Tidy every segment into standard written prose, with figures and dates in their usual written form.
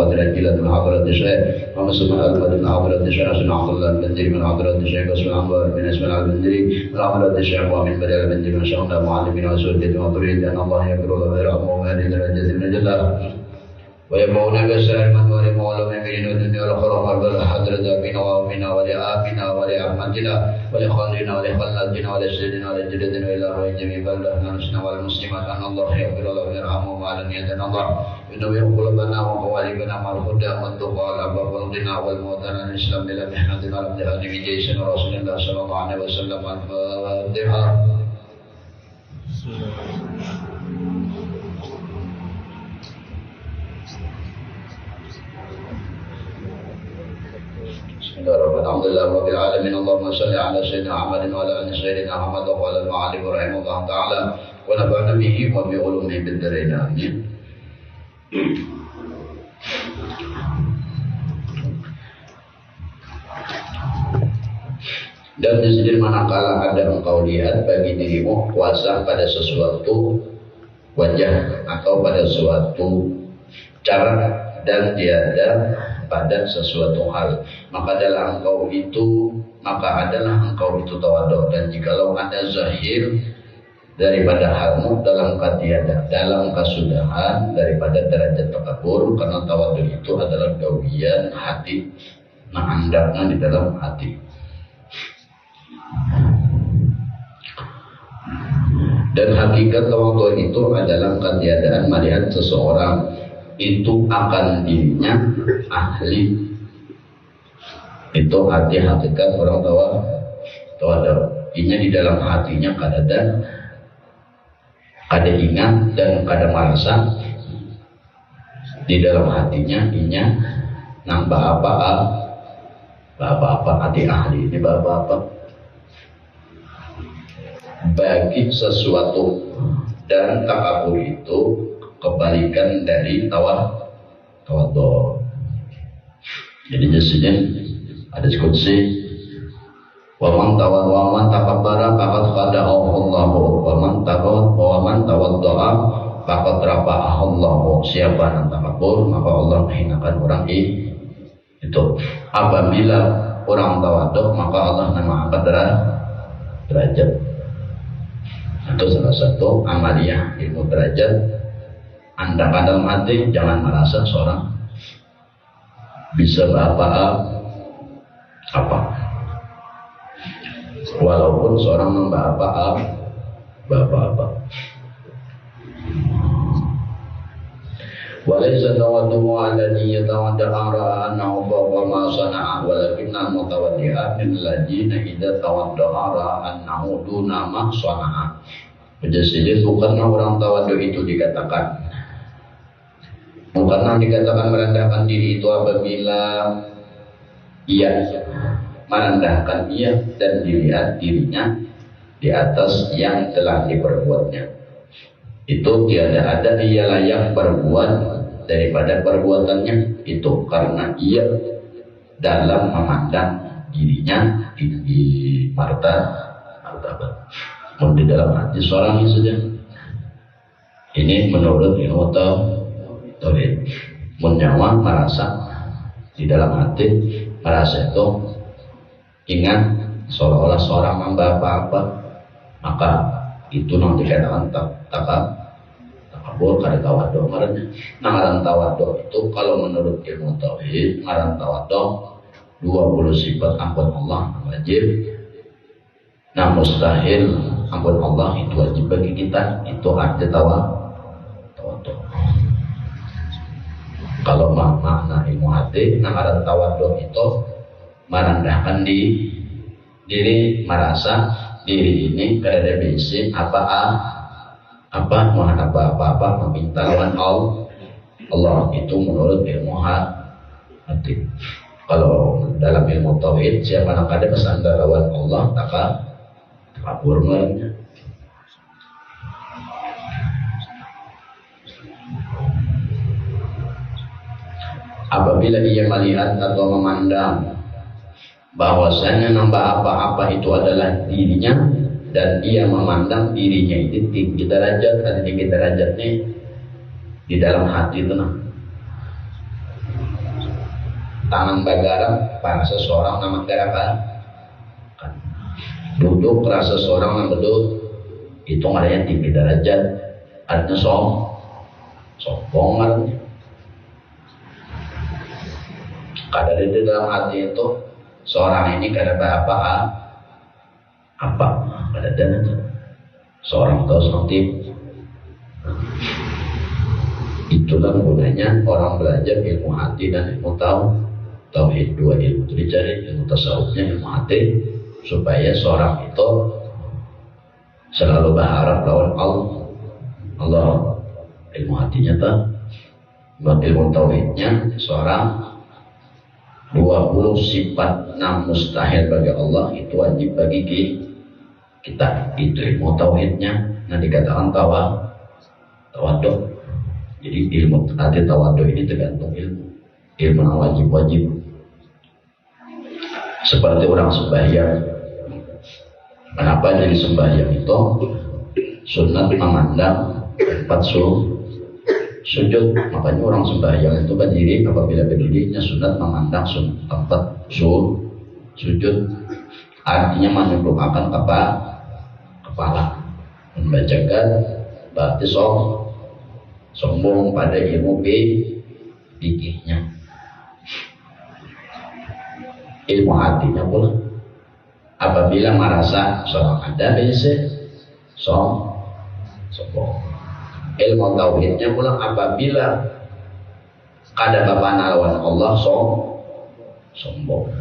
القادر الجيلان من حضرة الشيخ محمد سلمان الأحمد من حضرة الشيخ حسن عبد الله البندري من حضرة الشيخ اسماعيل أنور بن اسماعيل البندري من حضرة الشيخ مؤمن بدر البندري من شيخنا معلمين وسلطة وطريد أن الله يغفر له ويرحمه ويهدي درجة من جلاله ويبقون بسائر من ولم ولم يمين الدنيا والآخرة وارض حضرة أبينا وأمنا ولأبينا ولأحمدنا ولخالنا ولخلاتنا ولسيدنا ولجدتنا إلى روح جميع بلدنا نسنا والمسلمات أن الله يغفر له ويرحمه وعلى نيتنا الله إنه يقول لنا وقوالبنا مع الهدى والتقى والعبر والغنى والموتى الإسلام بلا محنة ولا ابتهاج بجيش رسول الله صلى الله عليه وسلم الفاتحة. الحمد لله رب العالمين اللهم صل على سيدنا محمد وعلى ال سيدنا محمد وعلى المعلم رحمه الله تعالى ونفعنا به وبعلومه بالدارين آمين. Dan di sini manakala ada engkau lihat bagi dirimu kuasa pada sesuatu wajah atau pada suatu cara dan tiada pada sesuatu hal, maka adalah engkau itu tawadhu. Dan jikalau ada zahir daripada halmu dalam ketiada, dalam kesudahan daripada derajat takabur, karena tawadhu itu adalah gawian hati, hendaknya di dalam hati. Dan hakikat tawadhu itu adalah ketiadaan melihat seseorang itu akan dirinya ahli. Itu arti hakikat orang tawadhu. Inya di dalam hatinya kada ingat dan kada merasa. Di dalam hatinya inya nambah apa hati ahli ini apa bagi sesuatu. Dan takabur itu kebalikan dari tawadhu. Jadi jadinya ada qudsi wa man takabbara faqad khada'ahu Allah wa man tawadda'a faqad rafa'ahu Allah. Siapa yang takabur maka Allah menghinakan orang itu. Apabila orang tawadhu maka Allah mengangkat derajat. Itu salah satu amaliyah ilmu derajat. Anda dalam hati jangan merasa seorang bisa apa walaupun seorang membah apa. Walaysa tawaddu alladhi yatawadda'a annahu fawqa ma sana'a walakinna mutawaddi'a min alladhina idza tawadda'a annahu duna ma sana'a. Jadi bukanlah orang tawaddu itu dikatakan merendahkan diri itu apabila ia merendahkan ia dan dilihat dirinya di atas yang telah diperbuatnya. Itu tiada ada ia layak berbuat daripada perbuatannya itu, karena ia dalam memandang dirinya di martabat di dalam hati seorang itu saja. Ini menurut ilmu tauhid. Menyawa merasa di dalam hati merasa itu ingat seolah-olah seorang membah apa-apa, maka itu nanti dikatakan takabur kada tawadhu. Ngaran tawadhu itu kalau menurut ilmu tauhid, ngaran tawadhu 20 sifat ampun Allah wajib. Nah mustahil ampun Allah itu wajib bagi kita. Itu arti tawadhu. Kalau makna ilmu hati, ngaran tawadhu itu merendahkan diri, merasa diri ini kada bisa apa meminta lawan Allah. Itu menurut ilmu hati. Kalau dalam ilmu tauhid, siapa yang kada bersandar lawan Allah takabur namanya. Apabila ia melihat atau memandang bahwasanya nambah apa-apa itu adalah dirinya, dan ia memandang dirinya itu tinggi derajat, ada tinggi derajatnya di dalam hati itu. tangan bagaram para seseorang nama garakan duduk rasa seseorang nama duduk itu adanya tinggi derajat artinya sombong artinya kadar itu dalam hati itu seorang ini kadar apa kadar dana itu seorang tahu seperti itulah gunanya orang belajar ilmu hati dan ilmu tauhid. Dua ilmu itu dicari, ilmu tasawufnya, ilmu hati, supaya seorang itu selalu berharap lawan Allah. Ilmu hatinya ilmu tauhidnya seorang 20 sifat 6 mustahil bagi Allah itu wajib bagi kita. Itu ilmu tauhidnya. Nah dikatakan tawaduk. Jadi ilmu hati tawaduk ini tergantung ilmu yang wajib. Seperti orang sembahyang. Kenapa jadi sembahyang itu sunat memandang 4 sujud. Makanya orang sembahyang itu berdiri, apabila berdirinya sunat memandang 4 sujud. Artinya menundukkan kepala. Membacakan berarti sombong pada ilmu fikihnya. Ilmu hatinya pula apabila merasa seorang ada biasa sombong. Ilmu tauhidnya pula apabila kada bapana lawan Allah sombong.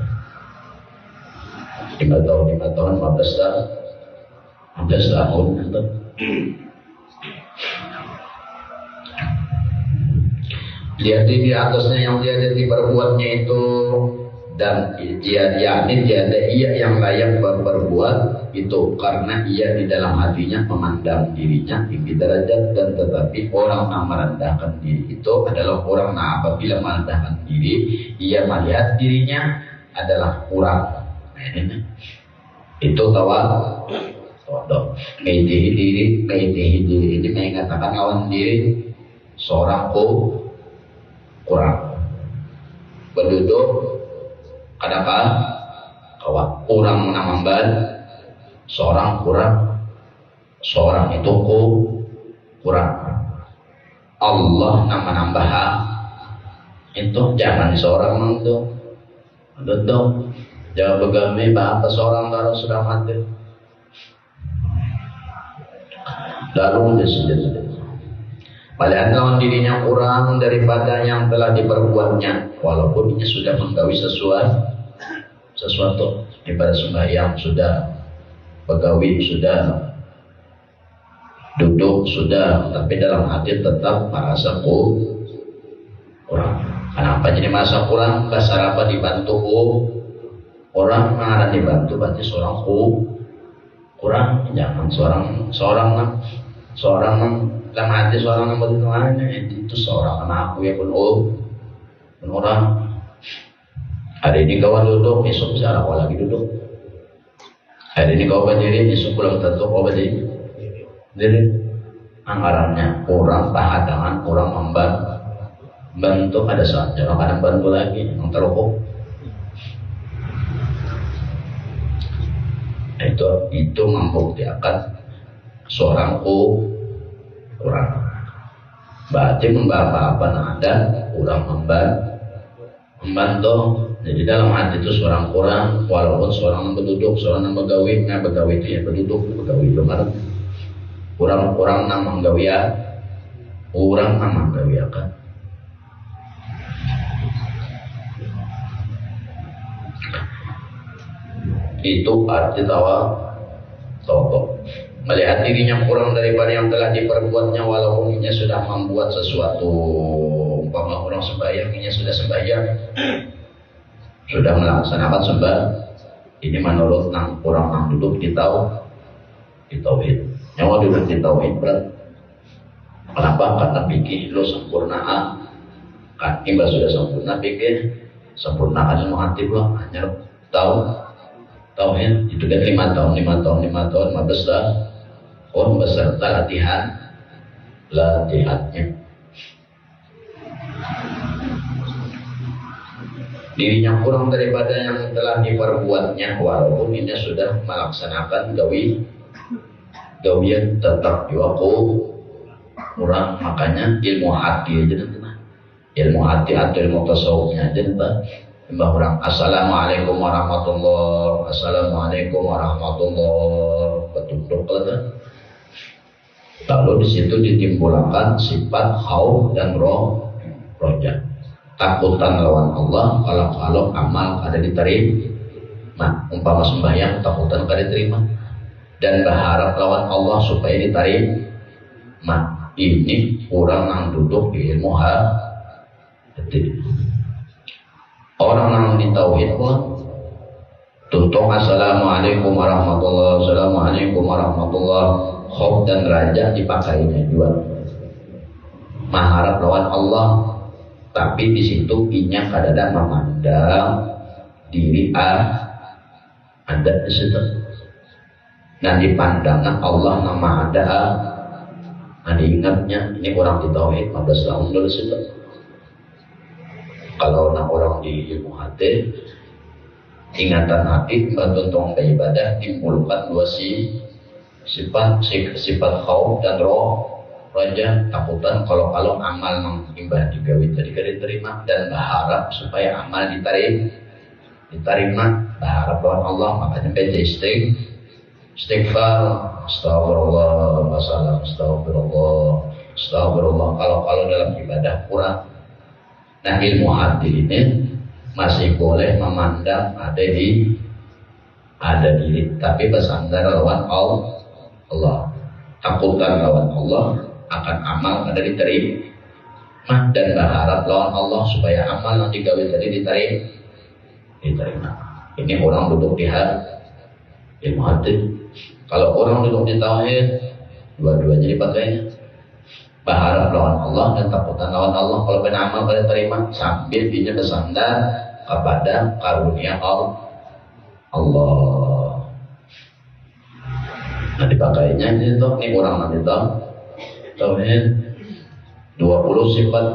5 tahun 15 tahun itu. Lihat di atasnya yang dia diperbuatnya itu dan ia yang layak berbuat itu karena ia di dalam hatinya memandang dirinya tinggi derajat dan tetapi orang yang merendahkan diri itu adalah orang yang apabila merendahkan diri ia melihat dirinya adalah kurang. Itu tawaduk. Mengasihi diri ini mengatakan lawan diri seorang kurang berduduk kadang kawan kurang menambah seorang kurang seorang itu kurang Allah nambah itu jangan seorang itu duduk jangan begami bahasa seorang kalau sudah mati lalu dia sudah padahal lawan dirinya kurang daripada yang telah diperbuatnya walaupun dia sudah menggawi sesuatu ibadah sembahyang sudah begawi sudah duduk sudah tapi dalam hati tetap merasa kurang. Kenapa jadi merasa kurang? Kasar apa dibantu orang mana dibantu berarti seorang kurang. Jangan seorang dalam hati seorang yang begitu itu seorang anakku ya pun orang hari ini kawan duduk besok bisa aku lagi duduk hari ini kau berdiri besok pulang tentu kau berdiri jadi anggarannya kurang pahadangan kurang membantu ada saatnya orang kadang bantu lagi yang terluka itu membuktikan seorang kurang berarti membawa apa ada kurang membantu jadi dalam hati itu seorang kurang walaupun seorang berduduk seorang begawi itu ya berduduk begawi itu kan kurang nang menggawi kurang nang menggawi kan itu arti tawaduk melihat dirinya kurang daripada yang telah diperbuatnya walaupun ia sudah membuat sesuatu umpama orang sembahyang ia sudah sembahyang sudah melaksanakan ini menurut orang yang duduk di tauhid nyawa duduk di tauhid berat kenapa? Karena pikir lo sempurna kan imba sudah sempurna pikir sempurnaan ilmu hati lo hanya tauhid itu kan 5 tahun 15 tahun beserta latihannya dirinya kurang daripada yang telah diperbuatnya, walaupun ini sudah melaksanakan gawian tetap juga kurang. Makanya ilmu hati aja nanti, ilmu hati atau ilmu tasawufnya aja nanti mbah orang. Assalamualaikum warahmatullahi, assalamualaikum warahmatullahi, betul lalu di situ ditimbulkan sifat khauf dan roja, takutan lawan Allah. Kalau amal kada diterima, umpama sembahyang takutan kada diterima, dan berharap lawan Allah supaya diterima. Ini orang yang duduk di ilmu hati. Orang yang di tauhid pun tuntut assalamualaikum warahmatullahi, assalamualaikum warahmatullahi, khauf dan raja dipakainya juga mengharap lawan Allah, tapi di situ inya kadang memandang diri ada di situ. Nah di pandangan Allah nama ada ingatnya ini orang di tauhid 15 tahun dulu situ. Kalau orang di ilmu hati, ingatan hati bertuntung ke ibadah timbulkan dua sifat khauf dan raja, takutan kalau amal mengimbah digawi tadi diterima, dan berharap supaya amal diterima, berharap lawan Allah. Makanya baca istighfar, astagfirullah, astagfirullah. Kalau dalam ibadah kurang. Nah ilmu hati ini masih boleh memandang ada diri, tapi bersandar lawan Allah, takutan lawan Allah akan amal kada diterima, dan berharap lawan Allah supaya amal yang digawe tadi diterima. Ini orang duduk di ilmu hati. Kalau orang duduk di tauhid, dua-duanya dipakainya, berharap lawan Allah dan takutan lawan Allah. Kalau kena amal kada terima, sambil dia bersandar kepada karunia Allah. Nah dipakainya itu nih orang nanti tauhid 20 sifat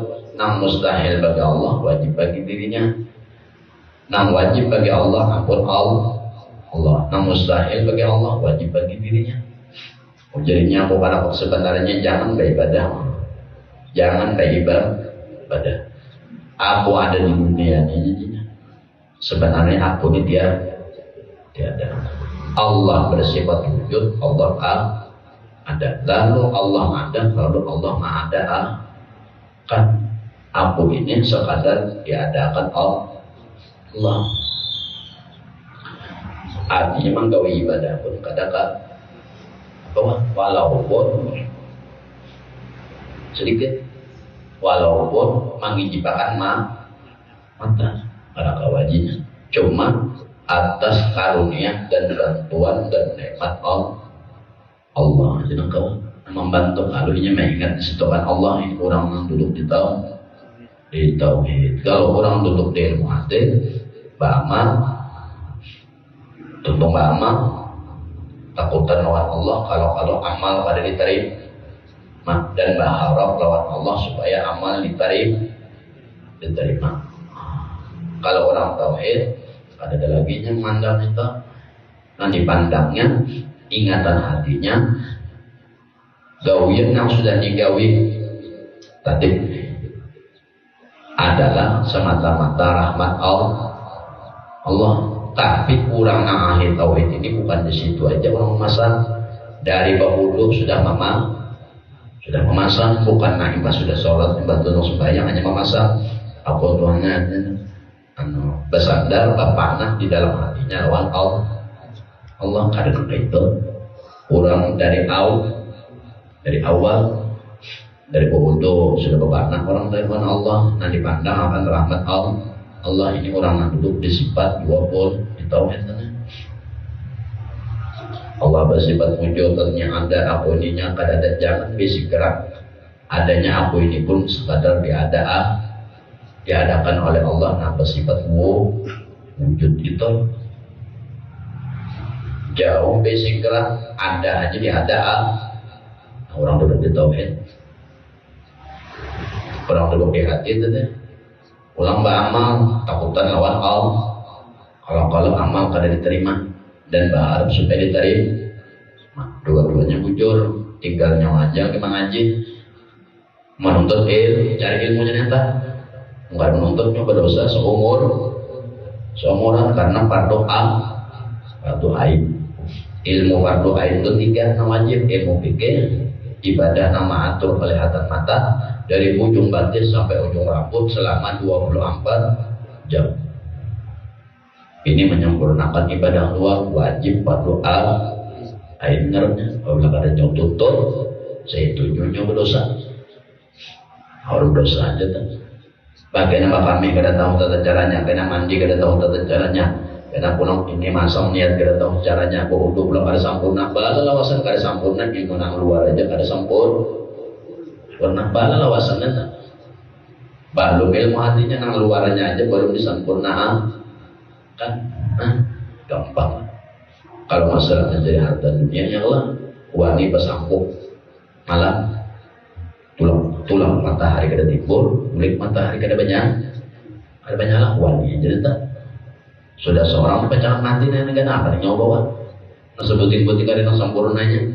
nang mustahil bagi Allah wajib bagi dirinya, nang wajib bagi Allah ampun Allah, nang mustahil bagi Allah wajib bagi dirinya. Jadinya bukan aku sebenarnya jangan beribadah, jangan beribadah. Aku ada di dunia ini, sebenarnya aku ini tiada. Allah bersifat wujud, Allah ada. Lalu Allah ada, lalu Allah ada. Kan aku ini sekadar diadakan Allah. Artinya menggawe ibadah pun kadang walaupun sedikit, walaupun mengijibakan mata para kawajinya, cuma atas karunia dan bantuan dan nikmat Allah. Jadi kau membantu karunia mengingat disitukan Allah. Ini orang yang duduk di tauhid. Kalau orang duduk di ilmu hati, beramal, tuntung beramal, takutan lawan Allah. Kalau amal pada diterima, dan berharap lawan Allah supaya amal diterima. Kalau orang tauhid ada lagi yang mandang itu, nah dipandangnya ingatan hatinya gawian yang sudah digawi tadi adalah semata-mata rahmat Allah. Tapi kurang ahli tauhid ini bukan di situ aja orang memasang, dari bahulu sudah memasang, bukan naimah sudah sholat, nimbah tunung sembahyang hanya memasang. Apa tuannya bersandar berpanah di dalam hatinya lawan Allah. Kadang itu kurang dari awal dari bahulu sudah berpanah orang dari Allah, nah dipandang akan rahmat Allah. Ini orang yang duduk di sifat 20 di tauhid. Allah bersifat wujud, yang ada aku ininya kada ada, jangan bisi gerak. Adanya aku ini pun sekadar diadakan oleh Allah. Nah bersifat wujud itu jauh bisi gerak, ada aja nah, orang duduk di tauhid, orang duduk di hati itu deh. Ulang beramal takutan lawan Allah. Kalau amal kada diterima dan berharap supaya diterima, dua-duanya bujur. Tinggal nyawa aja ngaji, menuntut cari ilmunya nyata. Enggak menuntutnya berdosa seumuran karena fardu ain. Ilmu fardu ain itu 3 wajib: ilmu fikih, ibadah nama atur kelihatan mata dari ujung batis sampai ujung rambut selama 24 jam. Ini menyempurnakan ibadah luar wajib fardu ain. Kalau ada jauh tuntut, saya tujuannya berdosa. Harus dosa aja tuh. Bagaimana kami kada tahu tata caranya, kena mandi kada tahu tata caranya, kena pulang ini masang niat kada tahu caranya, wudu belum ada sempurna, bala lawasan kada sempurna, ilmu nang luar aja kada sempurna, bala lawasannya tak. Belum ilmu hatinya nang luarnya aja baru disempurnaan, kan? Gampang. Kalau masalah menjadi harta dunia ya Allah, wani besampuk malam. Tulang matahari kada timbul, kulit matahari kada banyak lah wani jadi tak. Sudah seorang pecah mati nih negara apa nih nyoba sebutin kada nang sempurnanya.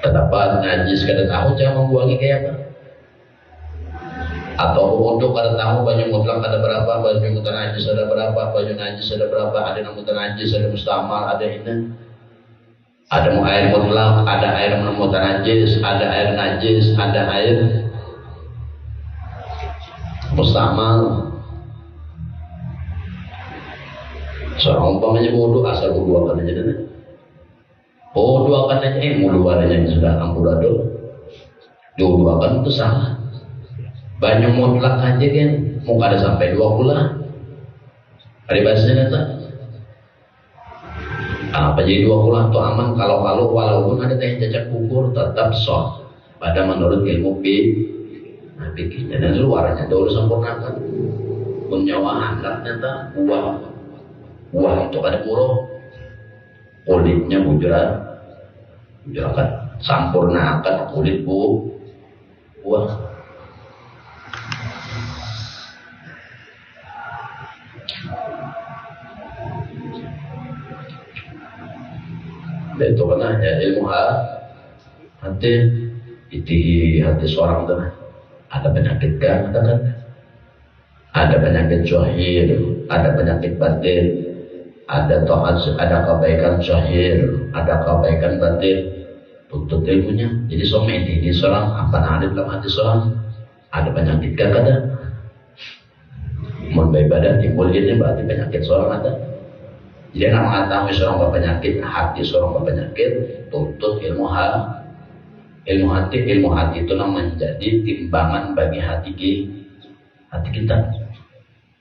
Terdapat najis kada tahu cara membuangi kayak apa, atau untuk kada tahu baju mutlak ada berapa, baju mutanajis ada berapa, baju najis ada berapa, ada yang mutanajis, ada mustamar, ada ini. Ada air mutlak, ada air mutanajis, ada air najis, ada air mustamal. Seorang umpamanya wudu asal wudu akan aja deh. Wudu akan aja wudu adanya sudah amburadul. Wudu akan itu salah. Banyak mutlak aja kan, mau ada sampai 2 bulan. Ada bahasanya tak? Apa jadi 2 bulan itu aman kalau walaupun ada teh cacat ukur tetap sah pada menurut ilmu fikihnya dan luarnya itu harus sempurnakan. Penyawa anaknya tak buah itu ada murah, kulitnya bujurakan sempurnakan kulit buah. Dan itu karena ya ilmu hati seorang itu ada penyakit kan, ada penyakit zahir, ada penyakit batin, ada taat, ada kebaikan zahir, ada kebaikan batin. Tuntut ilmunya. Jadi ini seorang apa ada dalam hati seorang ada penyakit kan ada. Mau beribadah timbul ini berarti penyakit seorang ada. Jadi nak mengetahui seorang berpenyakit, hati seorang berpenyakit, tuntut ilmu hati itu menjadi timbangan bagi hati kita.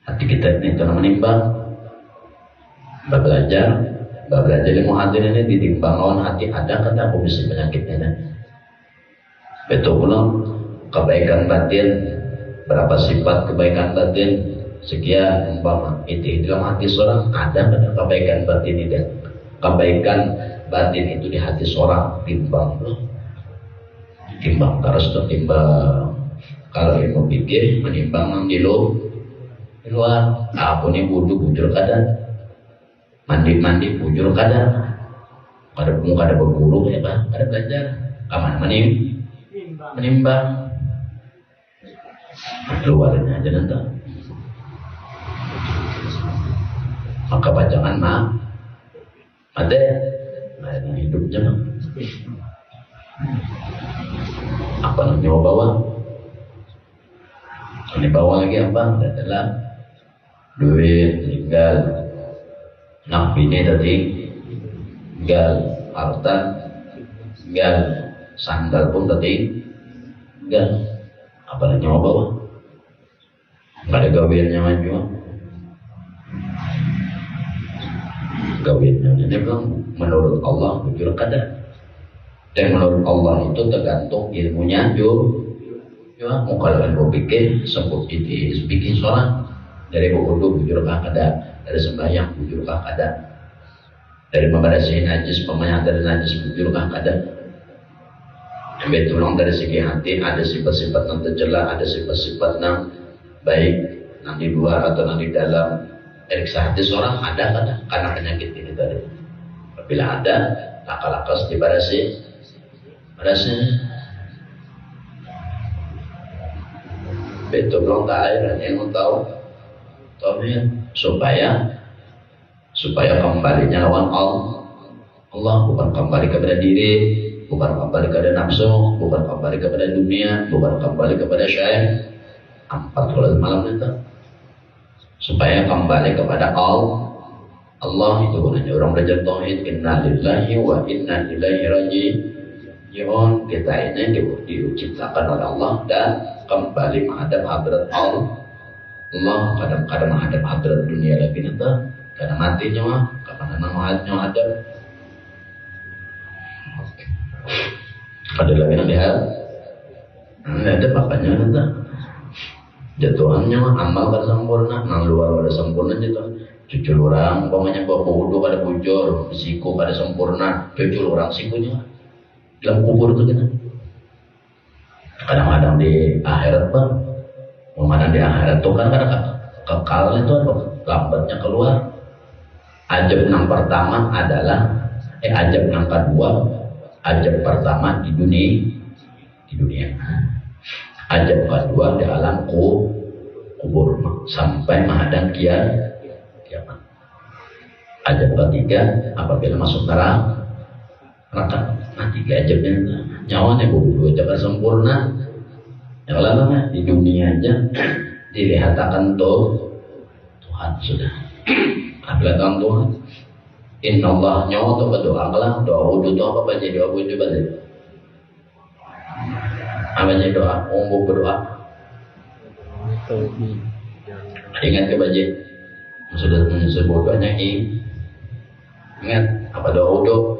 Hati kita ini itu menimbang. Belajar ilmu hati ini ditimbang lawan hati ada kata aku bisa penyakitnya. Betul pula kebaikan batin, berapa sifat kebaikan batin. Sekian umpama itu dalam hati seorang ada kebaikan batin itu, kebaikan batin itu di hati seorang timbang terus tertimbang. Kalau ilmu fikih menimbang di luar, apa nih bujur kada, mandi bujur kada berguru ya pak, ada belajar, kaman menimbang luarnya aja nanti. Maka bacangan ada hidupnya apa namanya bawa ini bawa lagi apa adalah duit tinggal ini tadi tinggal harta tinggal sandal pun tadi tinggal apa namanya bawa nggak ada gawiannya maju gawinnya. Jadi menurut Allah bujur kada. Dan menurut Allah itu tergantung ilmunya juga mau kalau ilmu pikir sebut itu bikin sholat dari wudu bujur kada, dari sembahyang bujur kada, dari membersihkan najis pemayang dari najis bujur kada. Ambil tolong dari segi hati ada sifat-sifat yang tercela, ada sifat-sifat yang baik, yang di luar atau yang di dalam. Periksa hati seorang ada karena penyakit ini tadi. Apabila ada, laka-lakas dibarasi, betul belum tak air yang tahu supaya kembalinya lawan Allah bukan kembali kepada diri, bukan kembali kepada nafsu, bukan kembali kepada dunia, bukan kembali kepada syaitan. 4 sholat malam itu supaya kembali kepada Allah itu gunanya orang belajar tauhid. Inna lillahi wa inna ilaihi raji'un. Kita ini diciptakan oleh Allah dan kembali menghadap hadrat Allah. Kadang-kadang menghadap hadrat dunia lagi nanti karena mati nyawa kapan nama hadap ada lagi nanti ada makanya nanti jatuhannya amal kan sempurna, nang luar pada sempurna jatuh. Cucul orang, umpamanya bawa wudhu pada bujur, siku pada sempurna, cucul orang sikunya dalam kubur itu kan. Kadang-kadang di akhirat pak, kadang di akhirat itu kan kadang kekal itu lambatnya keluar. Ajab yang pertama adalah ajab yang kedua, ajab pertama di dunia. Ajab kedua di alam kubur sampai menghadap kiamat. Ajab ketiga apabila masuk neraka. Nah 3 ajabnya nyawanya dua jangan sempurna. Yang lainnya di dunia aja dilihatkan Tuhan sudah. Apabila Tuhan Inna Allah nyawa itu berdoa lah, doa wudhu itu apa baca doa wudhu baca. Apa baca doa? Umum berdoa. Ingat ke baca. Sudah sebut banyak ingat apa doa wudhu?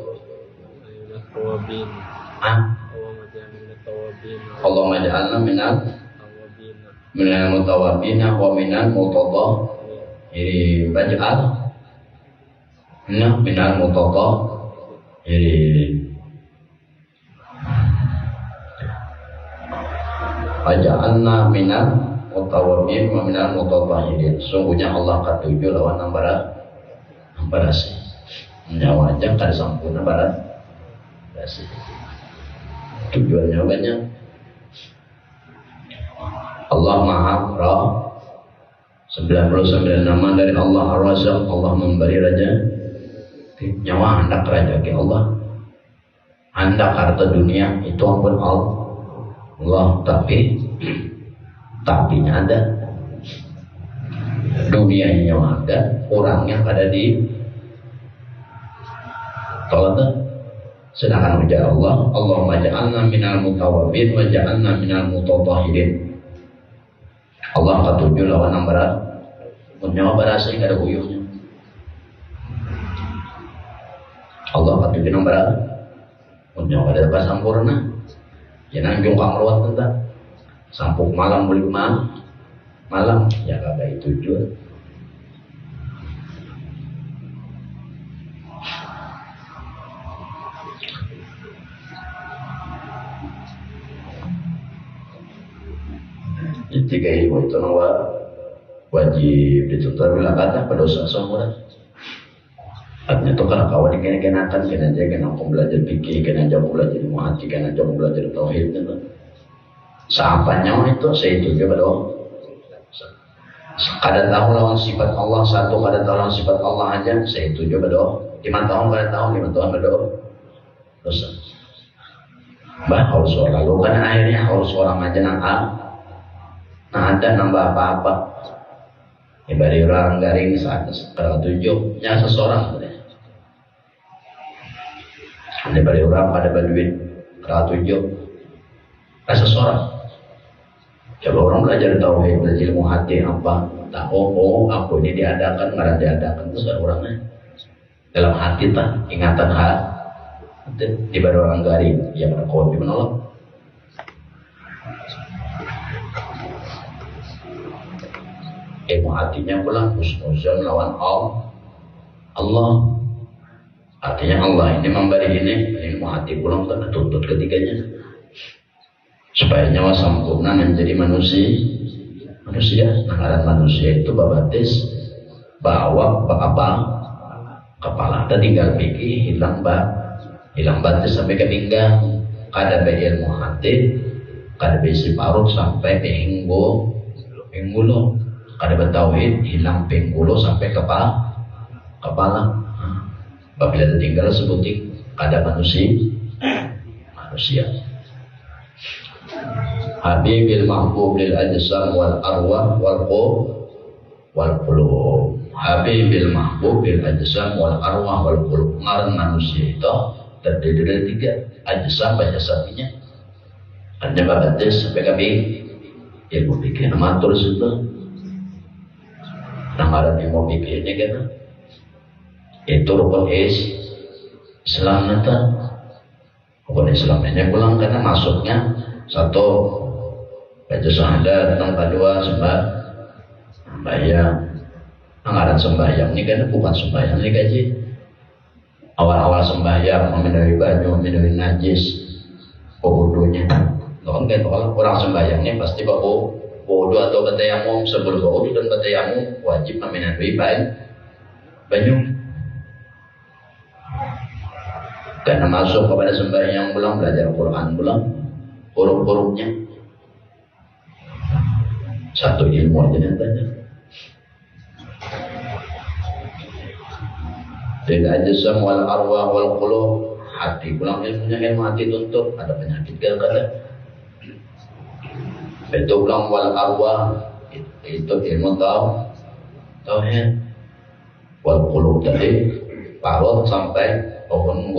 Allahumma ja'alna minal mutawabina wa minal mutatahhirin. Bacaan minal mutatahhirin. Waja'alna minal mutawabin wa minal mutatahhirin. Sungguhnya Allah ketujuh lawan ambarasi. Nyawa aja kan sempurna barasi. Tujuannya banyak. Allah Maha Ra 99 nama dari Allah Ar-Razzaq. Allah memberi raja nyawa hendak raja ke Allah, hendak harta dunia itu ampun Allah, tapi ada dunianya nyawa ada, orangnya pada di tolong. Sedangkan ujar Allah, Allahumma ja'alna minal mutawabin wa ja'alna minal mutatahhirin. Allah ketujuh lawan ambaran nyawa barasa yang ada uyuhnya. Allah ketujuh ambaran nyawa ada pas sempurna. Jangan jongkang ruwet tentang sampuk malam beli malam ya kagak itu juga. Jika ilmu itu wajib ditutur bila kata pada usaha semua. Artinya itu kan kawan kena-kenakan, kena aku belajar fikih, kena jamu belajar ilmu hati, kena jamu belajar tauhid. Sahabatnya itu saya itu juga pada kadang tahu lawan sifat Allah satu, kadang tahu lawan sifat Allah aja saya itu juga pada 5 tahun kadang tahu 5 tahun pada dosa. Harus orang lalu kan akhirnya harus orang aja ada nambah apa-apa. Ibarat orang garing saat kalau tunjuknya seseorang sebenarnya. Ibarat orang pada baduin kalau tunjuk seseorang. Coba orang belajar tauhid, belajar ilmu hati apa? Tahu aku ini diadakan, nggak diadakan terus ada orangnya dalam hati tak ingatan hati. Ibarat orang garing yang berkode menolak. Ilmu hatinya pula husnuzon lawan Allah. Artinya Allah ini memberi ini ilmu hati pula untuk tuntut ketiganya. supaya nyawa sempurna menjadi manusia. Nah, manusia itu babatis bawa kepala, tinggal pikir hilang batis sampai ke pinggang, kada be ilmu hati, kada be siparut sampai ke hinggulo, kada be tauhid hilang pinggulo sampai kepala. Apabila tertinggal sebutik kada manusia. Habibil mahbub lil ajsam wal arwah wal qulub. Habibil mahbub lil ajsam wal arwah wal qulub. Ngaran manusia itu terdiri dari 3 ajsam baca sapinya. Ada babatis sampai kami ilmu pikir matur situ. Ngaran ilmu pikirnya kan itu rukun Islam nata. Rukun Islam ini pulang karena masuknya 1 baca syahadat, yang kedua sembahyang. Ngaran sembahyang ini kan bukan sembahyang ini kaji. Awal-awal sembahyang memenuhi baju, memenuhi najis, wudunya. Kan orang sembahyang ini pasti wudu atau bertayamum. Sebelum wudu dan bertayamum wajib memenuhi baju. Karena masuk kepada sembahyang pulang belajar Quran pulang huruf-hurufnya. 1 ilmu aja nantinya. Tidak aja semua arwah wal qulub, hati pulang ilmunya ilmu hati tuntut, ada penyakit kada. Itu pulang wal arwah itu ilmu tauhid. Wal qulub tadi parut sampai pohon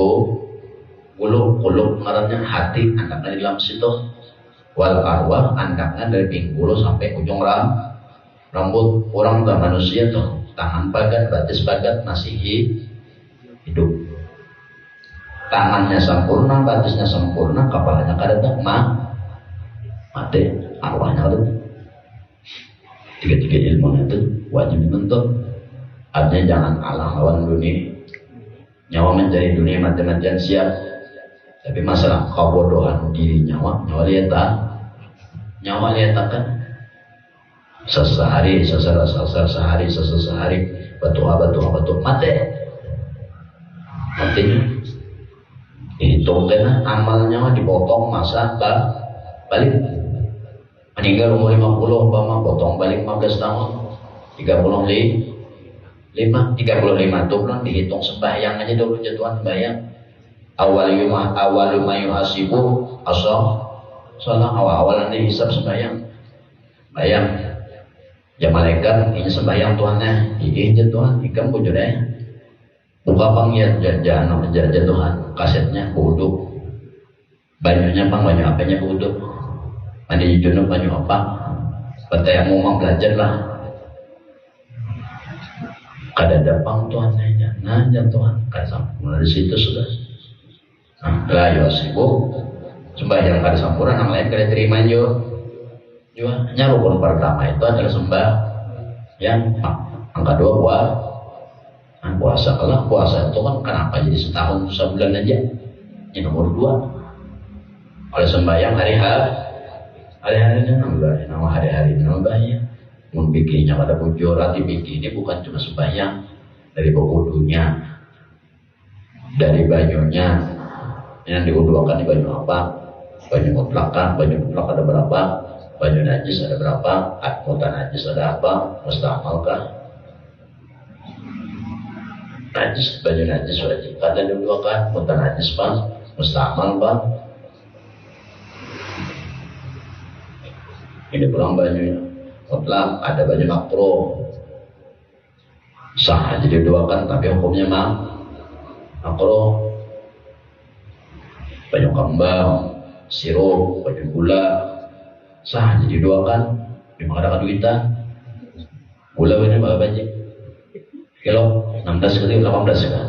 gulung ngarannya hati, andaknya di dalam situ. Wal arwah andaknya dari pinggul sampai ujung rambut. Orang gak manusia tuh tangan pagat, batis pagat masih hidup. Tangannya sempurna, batisnya sempurna, kepalanya kada mati, arwahnya ada. 3 ilmu itu wajib dituntut. Artinya jangan kalah lawan dunia. Nyawa mencari dunia mati-matian siap. Tapi masalah kebodohan diri nyawa lihat kan sehari batu matinya itu kan amalnya dipotong masa balik meninggal umur 50 umpama potong balik 15 tahun 35 itu belum dihitung sembahyang aja dulu jatuhan sembahyang. Awal yuhasibu awal nanti hisab sembahyang. Bayang ya malaikat ini sembahyang Tuhannya ini Tuhan ikam bujurnya buka pangiat jajan Tuhan kasetnya wudhu banyunya banyu apanya wudhu mandi junub banyu apa yang mau belajar lah kada dapang Tuhan nanya Tuhan kada mulai dari situ sudah. Lah yo sibuk sembahyang kada sempurna nang lain kada terima yo rukun pertama itu adalah sembahyang. Yang kedua puasa. Kalau puasa itu kan kenapa jadi setahun sebulan aja. Yang nomor 2 oleh sembahyang hari-hari nama hari-hari nambahnya. Mun bikinnya pada bujur hati bikin ini bukan cuma sembahyang dari wudunya, dari bajunya. Yang diwuduakan di baju apa? Baju mutlak ada berapa? Baju najis ada berapa? Mutan najis ada apa? Mustamal kah? Najis, baju najis wajib ada diwuduakan. Mutan najis pas, mustamal pak. Ini pulang baju mutlak ada baju makruh. Sah jadi diwuduakan tapi hukumnya makruh. Baju kembang, sirup, baju gula, sah jadi diduakan. Memang ada duitan. Gula ini berapa banyak? Kilo 16 kali 18 kan?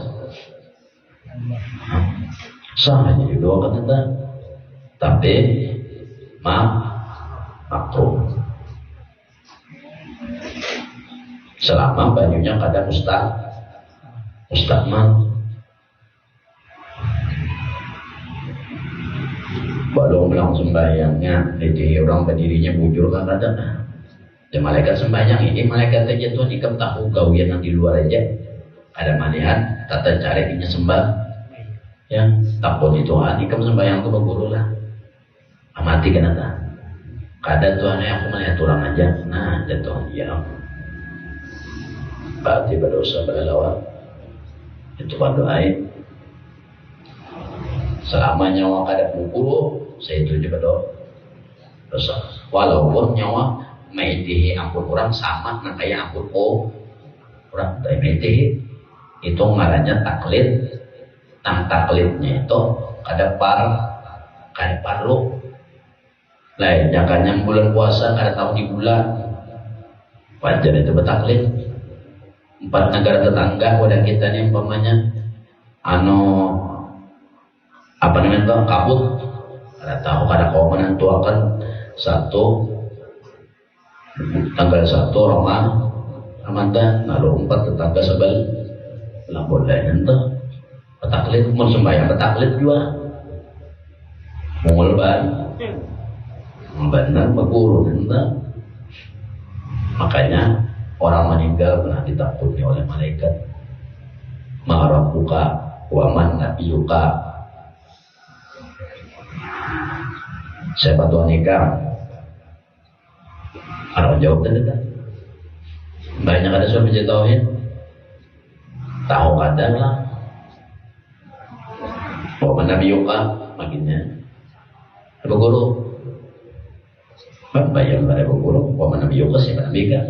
Sah jadi diduakan kita. Tapi makruh. Selama bajunya kadang mustakmal. Walau bilang sembahyangnya, jadi orang berdirinya bujur kan ada. Ya malaikat sembahyang ini malaikat aja Tuhan ikam tahu gawian di luar aja. Ada malihat tata caranya sembah. Ya takut Tuhan ikam sembahyang tuh berguru lah. Amati kan ada. Kadang Tuhan aku melihat orang aja. Nah ada Tuhan ya. Berarti berdosa berlawan. Itu berdoain. Selama nyawa kada pukul, saya itu juga dosa. Walaupun nyawa maitihi ampun orang sama, nah kayak ampun orang dari maitihi itu ngarannya taklid. Nang taklidnya itu kada parlu. Lain jangan yang bulan puasa kada tahu di bulan. Wajar itu betaklid. 4 negara tetangga wadah kita nih umpamanya apa namanya itu kabut ada tahu kada kau menentukan tanggal 1 Ramadan lalu 4 tetangga sebel lah boleh ente petaklid mau sembahyang petaklid juga mongol benar berguru ente. Makanya orang meninggal pernah ditakuti oleh malaikat. Ma'rabuka wa man nabiyuka. Siapa Tuhan nikah? Ada jawab tadi. Banyak ada suami jatuhin. Tahu kadang lah. Wa man nabiyuka makinnya. Ada guru. Bayang ada guru. Wa man nabiyuka siapa nabi ka?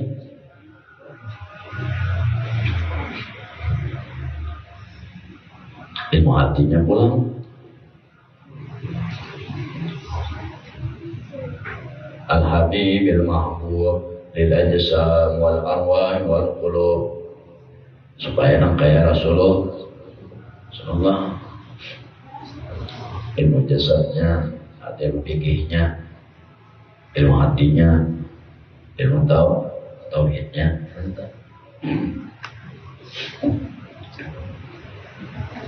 Ilmu hatinya pulang. Al-Habib al-Mahbub lil ajsam wal arwah wal qulub. Supaya nang kaya Rasulullah sallallahu ilmu jasadnya, ilmu fikihnya, ilmu hatinya, ilmu tauhidnya.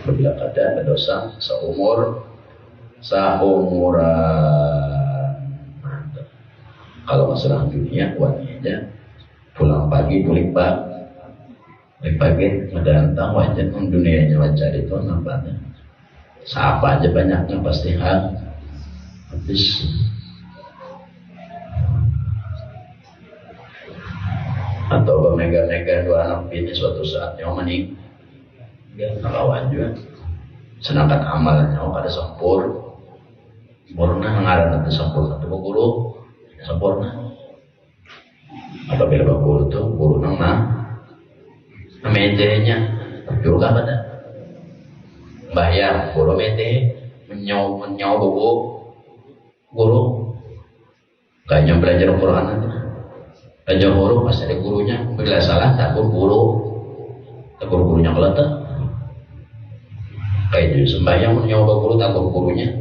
Bila ada dosa seumuran. Kalau masalah dunia wanita pulang pagi pulang pagi ngedantang wajar dunianya wajar itu nampaknya siapa aja banyaknya pasti habis. Atau mega-mega 2 anak ini suatu saat yang meninggal lawan juga sedangkan amalnya kada sempurna ngaran nanti sempurna itu guru sempurna. Apabila guru itu guru metenya juga pada bayar guru mete menyau buku guru kayaknya belajar Quran itu belajar guru pasti ada gurunya bila salah takut gurunya keletak kayak itu sembahyang menyau guru takut gurunya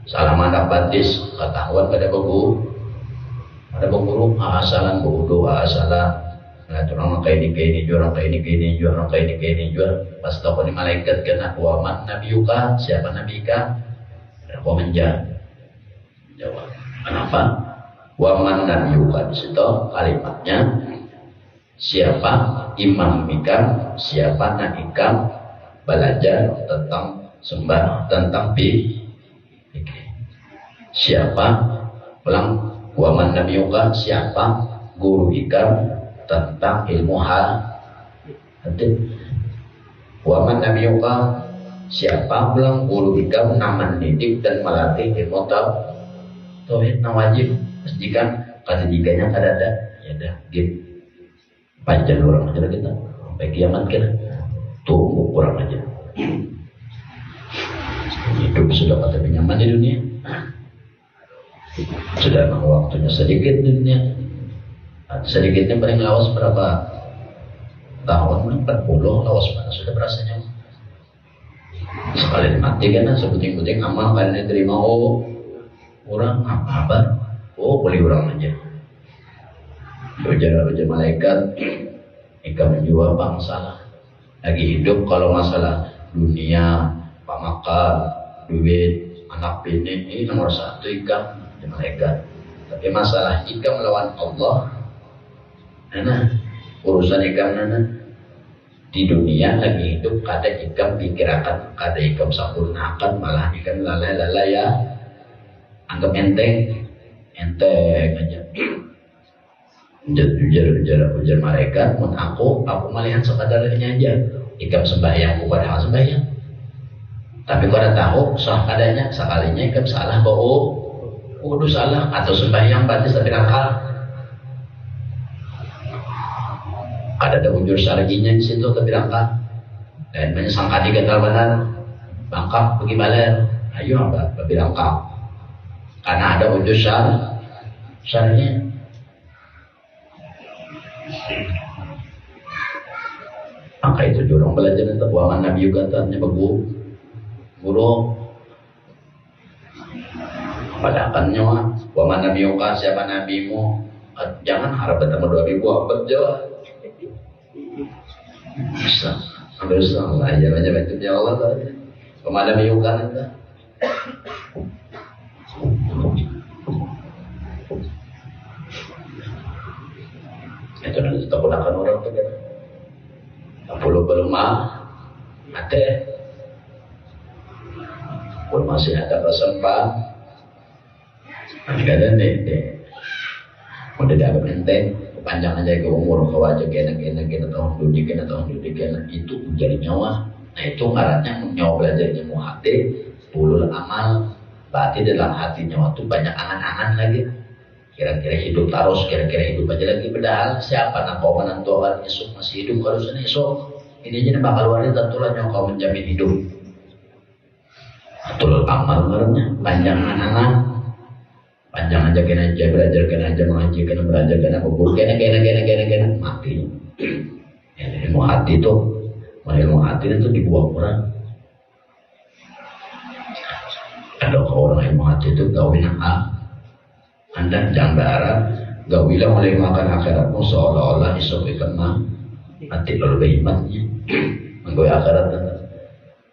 salah mandap batis ketahuan pada guru ada guru asalan bodoh asalan nah orang kayak ini jual pas tahu di malaikat kena waman nabiyuka siapa nabika aku menjawab kenapa waman nabiyuka di situ kalimatnya siapa imam mika siapa nabika belajar tentang sembah tentang siapa ulang waman nabiyuka siapa guru ikam tentang ilmu hati. Waman nabiyuka siapa ulang guru ikam naman didik dan melatih ilmu tauhid na wajib pastikan kata jikanya kada ada ya dah gitu panjang orang aja kita sampai kiamat kita tunggu kurang aja hidup sudah kata nyaman di dunia. Sudah waktunya sedikit dunia sedikitnya paling lawas berapa tahun 40 lawas mana sudah berasanya sekali mati kan sebuting-buting amal kan diterima orang apa boleh orang aja ujar malaikat jika menjual bangsa lagi hidup kalau masalah dunia pamakan duit anak bini ini nomor satu ikam di malaikat. Tapi masalah ikam melawan Allah, nah urusan ikam nana di dunia lagi hidup kada ikam pikirakan, kada ikam sempurnakan, malah ikam lalai ya anggap enteng aja. Ujar mereka, mun aku melihat sekadarnya aja. Ikam sembahyang, padahal sembahyang. Tapi kalau tahu sah kadanya, sekalinya ikam salah kudu salah atau sembahyang batis tapi nakal. Ada ujur syar'inya di situ tapi nakal. Dan menyangka digagal benar, bangkak pergi baler. Ayo apa berangkat. Karena ada ujur syar'inya. Maka itu jurang belajar tentang waman nabi juga tanya guru pada akan nyawa waman nabi juga siapa nabimu, jangan harap bertemu dua ribu apa jawab bisa ambil salah aja itu ya Allah waman nabi juga nanti itu nanti kita gunakan orang tuh kan belum ada pun masih ada kesempatan kadang nih udah dianggap enteng kepanjangan aja ke umur kawaja kena tahun dudik itu menjadi nyawa. Nah itu ngarannya nyawa belajar ilmu hati pulul amal berarti dalam hati nyawa itu banyak angan-angan lagi. Kira-kira hidup terus, kira-kira hidup aja lagi. Padahal siapa nak kau menentukan esok masih hidup harusnya esok. Ini aja bakal wanita tentulah yang kau menjamin hidup. Betul amal karena panjang anak-anak, panjang aja kena aja belajar kena aja mengaji kena belajar kena kubur kena mati. Ya, ilmu hati itu dibuang orang. Ada orang ilmu hati itu kawin Anda jangan berharap gawilah mulai makan akhiratmu seolah-olah esok ikan mati lalu berimannya menggawi akhirat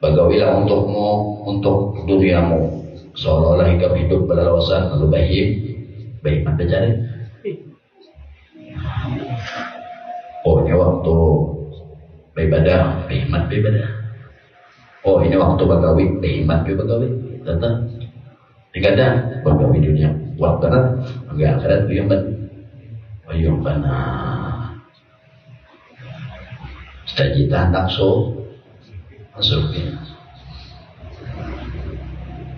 bagawilah untuk duniamu seolah-olah hidup berlawasan lalu beriman bercari. Oh ini waktu beribadah beriman. Oh ini waktu bagawi beriman tetap tidak ada bagawi dunia waktu enggak akhirat yang benar cita-cita nakso masuknya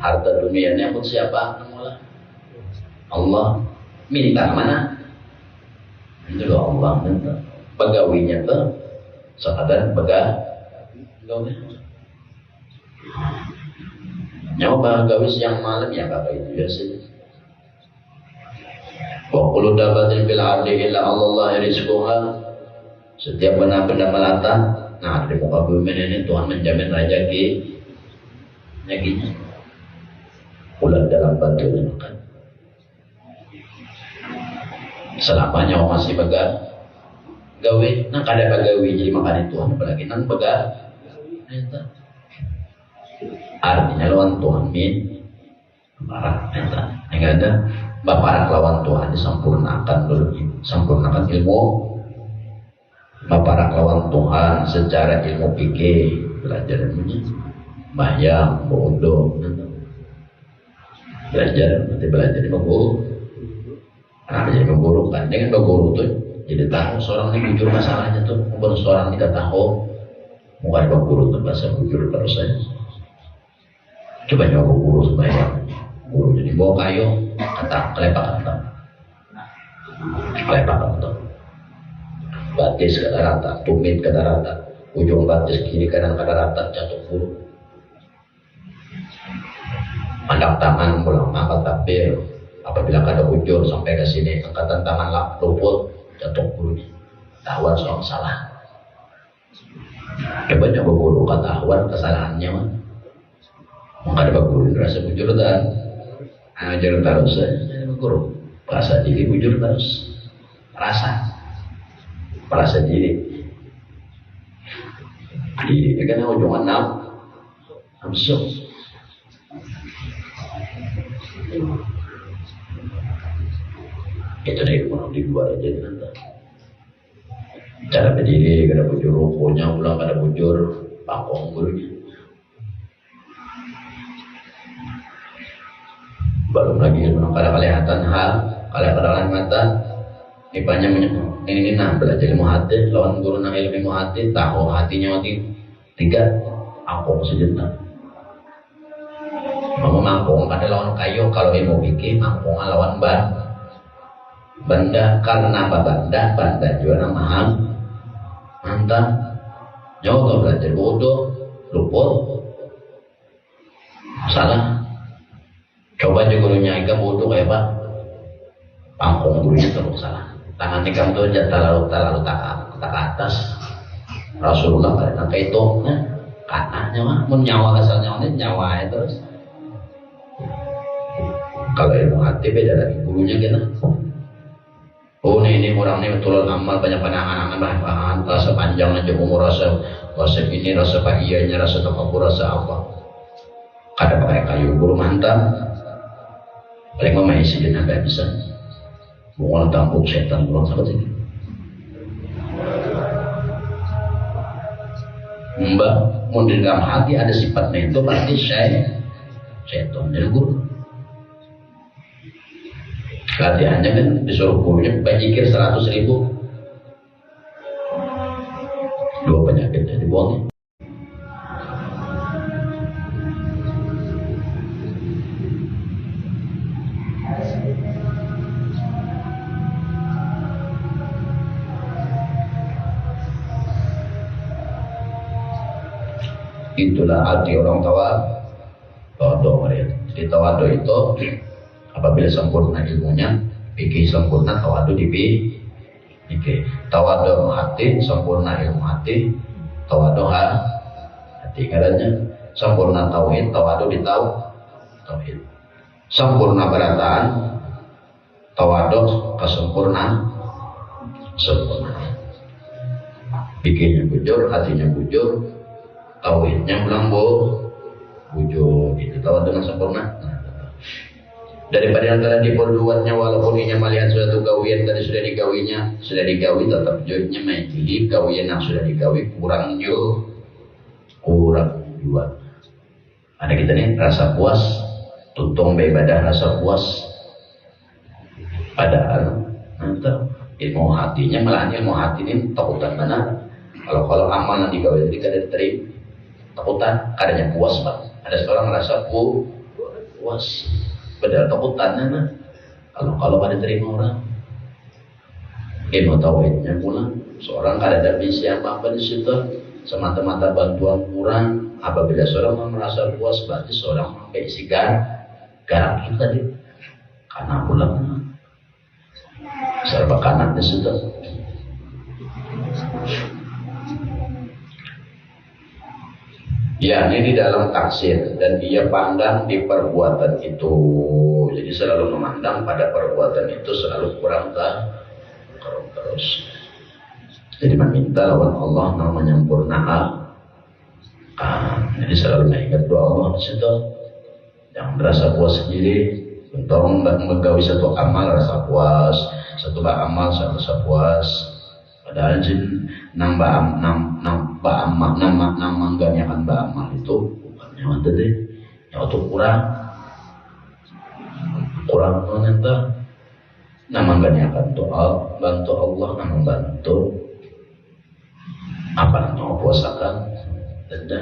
harta dunianya pun siapa Allah minta mana itu Allah minta pegawainya tuh sekadar pegawai nyawa pegawai siang malam ya kakak itu biasanya. Wa kullu dabatin bil ardi illa Allah rizquha. Setiap benda-benda melata, nah di muka bumi ini Tuhan menjamin rezekinya. Ular dalam batu makan. Selama nyawa masih gawe, nah kada bagawi jadi makan Tuhan apalagi nang eta. Artinya lawan Tuhan marah eta. Yang ada bapak lawan Tuhan sempurnakan ilmu. Bapak lawan Tuhan secara ilmu fikih belajar ilmunya, bayang, bodoh, belajar di guru. Kenapa jadi guru kan? Dengan guru tuh jadi tahu seorang ini bujur masalahnya tuh, bukan seorang tidak tahu. Bukan guru tuh bahasa bujur terus saja. Coba nyoba guru supaya guru jadi bawa kayu, kata kelepak batis kada rata, tumit kada rata, ujung batis kiri kanan kada rata, jatuh guru. Pandang tangan pulang angkat takbir, apabila kada ujur sampai ke sini angkatan tangan lah luput, jatuh guru. Tahuan soal salah. Coba nyoba guru ketahuan kesalahannya mah. Mengada guru rasa bujur dan ajar terus saja guru. Rasa diri bujur terus. Merasa diri. Karena ujungan nafsu. Itu dari kurang di luar aja nanti. Cara berdiri kada bujur rukunya ulang kada bujur pakong gurunya. Belum lagi menang kada kelihatan hal, kada kelihatan mata. Ipanya ini nah belajar ilmu hati lawan guru nang ilmu hati tahu hatinya mati tiga aku sejenak. Mau mangkong kada lawan kayu kalau ilmu fikih mangkong lawan benda karena apa benda juga nama mantap jauh belajar bodoh luput salah coba juga gurunya ika bodoh kayak apa pangkong gurunya terus salah tangan nikam tuh terlalu tak ke atas Rasulullah karena kayak itu katanya mah menyawa asalnya nyawa terus kalau ilmu hati beda lagi gurunya gitu. Oh ini orang ini betul amal banyak pandangan bahan rasa panjang aja umur rasa ini rasa bahagianya rasa takabur rasa apa kada pakai kayu guru mantap paling mama isi dia nggak bisa bukan tampuk setan belum sampai sini mbak mau di dalam hati ada sifatnya itu berarti setan dari guru latihannya kan disuruh gurunya bajikir 100.000 dua penyakitnya dibuangnya itulah arti orang tawadu jadi tawadu itu apabila sempurna ilmunya, fikih sempurna, tawadu di fikih. Tawadu hati, sempurna ilmu hati, tawadu hati. Katanya sempurna tauhid, tawadu di tauhid. Sempurna berataan, tawadu kesempurnaan, sempurna. Fikihnya bujur, hatinya bujur, tauhidnya bilang bujur. Itu tawadu dengan sempurna. Daripada antara diperbuatnya walaupun inya melihat suatu gawian tadi sudah digawi tetap jodohnya maiki gawian yang sudah digawi kurang juga ada kita nih rasa puas tuntung beribadah rasa puas padahal mantap ilmu hatinya malah ilmu hati ini takutan benar kalau amal yang digawi jadi kada diterima takutan kadanya puas pak ada seorang rasa puas padahal takutannya nah kalau pada terima orang ilmu tauhidnya pulang seorang kada bisa apa di situ semata-mata bantuan kurang apabila seorang merasa puas berarti seorang pakai garam itu tadi karena pulang serba kanan di situ ya ini di dalam taksir dan dia pandang di perbuatan itu jadi selalu memandang pada perbuatan itu selalu kurang terus jadi meminta lawan Allah namanya menyempurnakan jadi selalu mengingat doa Allah di situ yang merasa puas sendiri untuk menggawi satu amal rasa puas satu amal rasa puas padahal jin nambah mengganyakan amal itu bukannya mantu deh yang itu kurang menentang mengganyakan doa bantu Allah membantu apa yang mau puasakan dan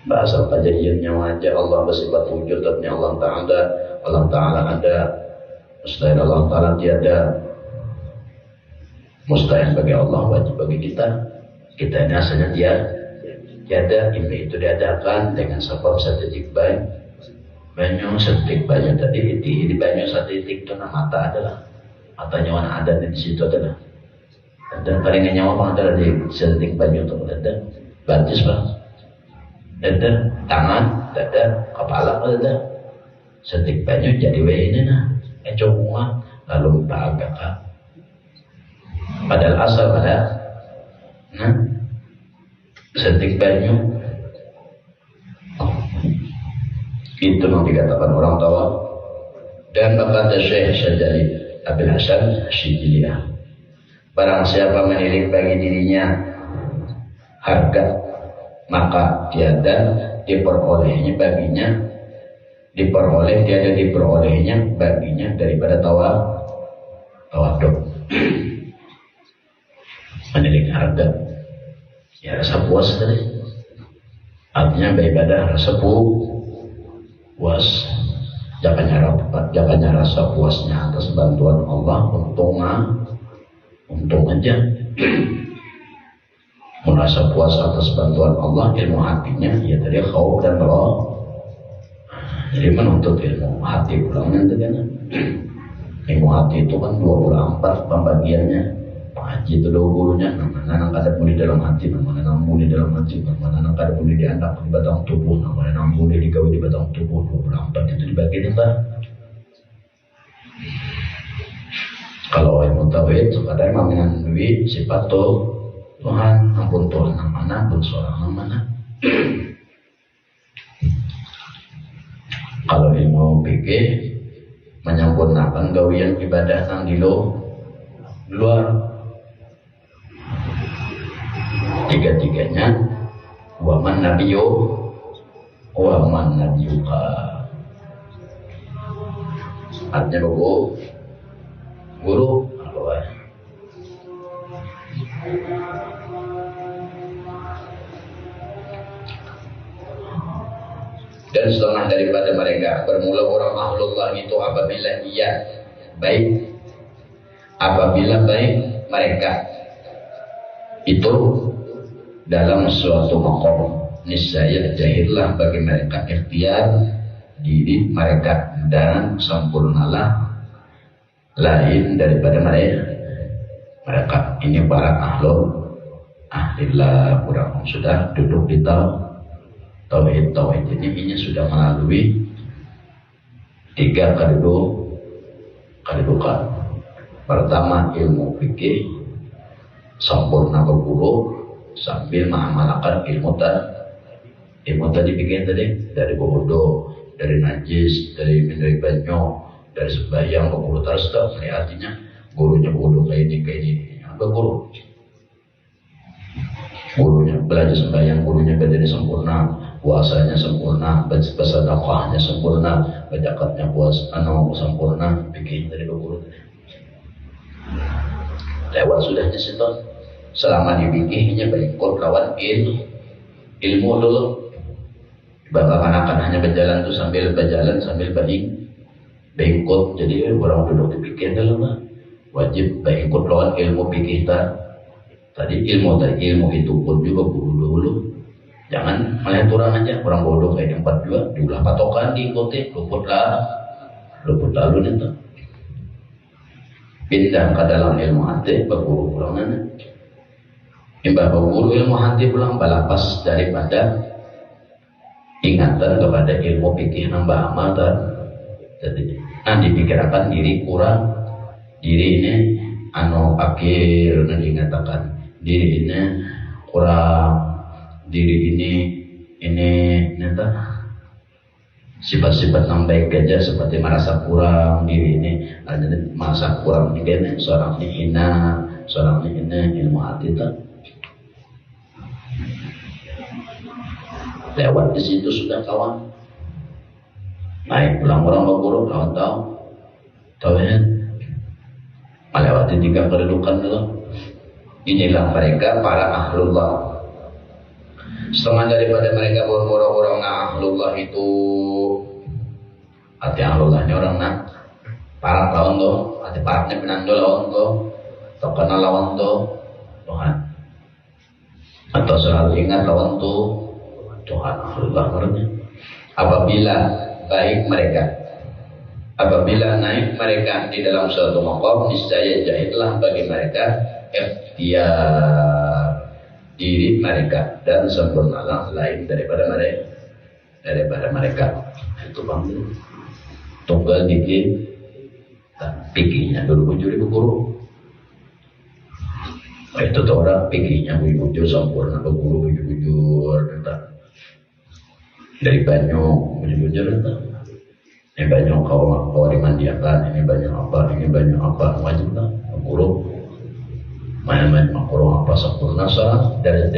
bahasa kajiannya wajah Allah bersifat wujud tetapnya Allah Ta'ala ada mustahil Allah Ta'ala tiada mustahil bagi Allah wajib bagi kita ini asalnya tiada ini itu diadakan dengan sebab sedetik banyu sedetik banyu tadi di banyu sedetik itu mata adalah matanya mana ada di situ adalah dan paling nyawa apa adalah di sedetik banyu itu ada batis pak ada tangan ada kepala ada sedetik banyu jadi ini nah coba lalu bagakah padahal asal ada sedetik banyu Itu yang dikatakan orang tua. Dan berkata Syekh Syajali Abil Hasan Syijiliyah, barang siapa menilik bagi dirinya harga, maka tiada diperolehnya baginya, tiada diperolehnya baginya daripada tawaduk. Menilik harga, ya rasa puas tadi. Artinya beribadah rasa puas. Jangan rasa puasnya atas bantuan Allah, untung aja. Merasa puas atas bantuan Allah, ilmu hatinya ya tadi khauf dan roh. Jadi menuntut ilmu hati pulangnya itu kan. Ilmu hati itu kan 24 pembagiannya. Haji itu 20-nya, mana kada boleh dalam hati, mana boleh dalam hati, mana kada boleh dianak di batang tubuh, mana boleh digawe di batang tubuh. 24 itu dibagi entah. Kalau ilmu tauhid sekadar mengandui sifat Tuhan, ampun Tuhan yang mana, ampun seorang yang mana. Kalau ilmu fikih menyempurnakan gawian ibadah yang di luar. Tiga-tiganya waman nabiyyu waman nabiyuka. Artinya guru apa? Dan setengah daripada mereka bermula orang ahlullah itu apabila baik mereka itu dalam suatu makom, niscaya jahillah bagi mereka ikhtiar diri mereka dan sempurnalah lain daripada mereka. Ini para ahlillah, orang sudah duduk di tauhid ini sudah melalui 3 kedudukan. Pertama, ilmu fikih sempurna berguru sambil mengamalkan ilmu tadi bikin tadi dari bodoh, dari najis, dari minum banyo, dari sembahyang berguru terus tak. Artinya gurunya bodoh kayak ini apa gurunya belajar sembahyang, gurunya belajar sempurna, puasanya sempurna, bersedekahnya sempurna, zakatnya sempurna, bikin dari guru lewat sudahnya situ. Selama dipikirnya berikut lawan ilmu dulu. Bakal anak-anak hanya berjalan tuh sambil berikut. Jadi orang duduk dipikir dulu wajib berikut lawan ilmu pikir tadi ilmu itu pun juga guru dulu. Jangan melihat orang aja, orang bodoh kayak 4 juga diulah patokan diikuti, luput lalu itu. Pindah ke dalam ilmu hati, berguru pulangan. Imbah berguru ilmu hati pulang balapas daripada ingatan kepada ilmu fikih nambah amal. Jadi dipikirkan diri kurang, diri ini akhir diingatakan diri ini kurang, diri ini sifat-sifat yang baik aja seperti merasa kurang diri ini, merasa kurang ini seorang ini hina, seorang ini ilmu hati itu lewat di situ sudah kawan. Naik pulang orang berguru kawan tahu ya, melewati 3 kedudukan dulu. Inilah mereka para ahlullah. Setengah daripada mereka orang-orang ahlullah itu arti ahlullahnya orang para lawan tuh, arti paraknya penando lawan tuh, atau kenal lawan tuh Tuhan, atau selalu ingat lawan tuh Tuhan. Ahlullah menurutnya apabila naik mereka di dalam suatu maqam, niscaya jahitlah bagi mereka ikhtiar diri mereka dan sempurnalah lain daripada mereka. Itu bang tunggal dikit pikirnya dulu bujuri berguru. Itu tuh orang pikirnya bujur sempurna berguru bujur dari banyu bujur itu. Ini banyu kau dimandiakan, ini banyu apa wajib tak guru main makruh apa sempurna sah dari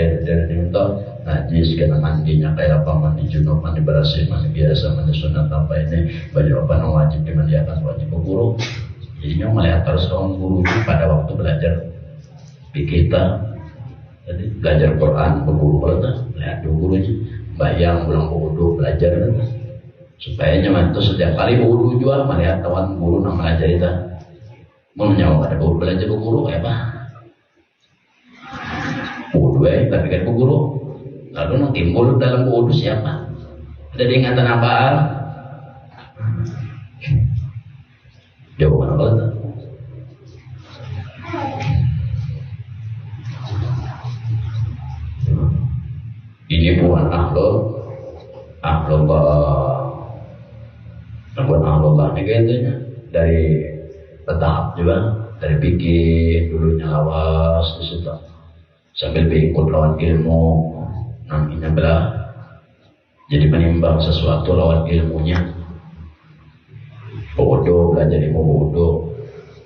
diminta najis kena mandinya kayak apa, mandi junub, mandi bersih, mandi biasa, mandi sunat apa ini baju apa yang wajib dimandiakan wajib guru. Jadinya melihat terus orang guru pada waktu belajar di kita, jadi belajar Quran berguru berarti lihat gurunya bayang pulang wudu belajar supaya nyaman itu setiap kali wudu juga melihat kawan guru nama belajar itu mau nyawa ada guru belajar guru ya pak wudu tapi kan guru lalu nanti timbul dalam wudu siapa ada ingatan apa jawaban apa itu ini bukan ahlullah ini kayaknya dari bertahap juga, dari bikin dulunya lawas di situ sambil berikut lawan ilmu nantinya belah jadi menimbang sesuatu lawan ilmunya bodoh belajar ilmu bodoh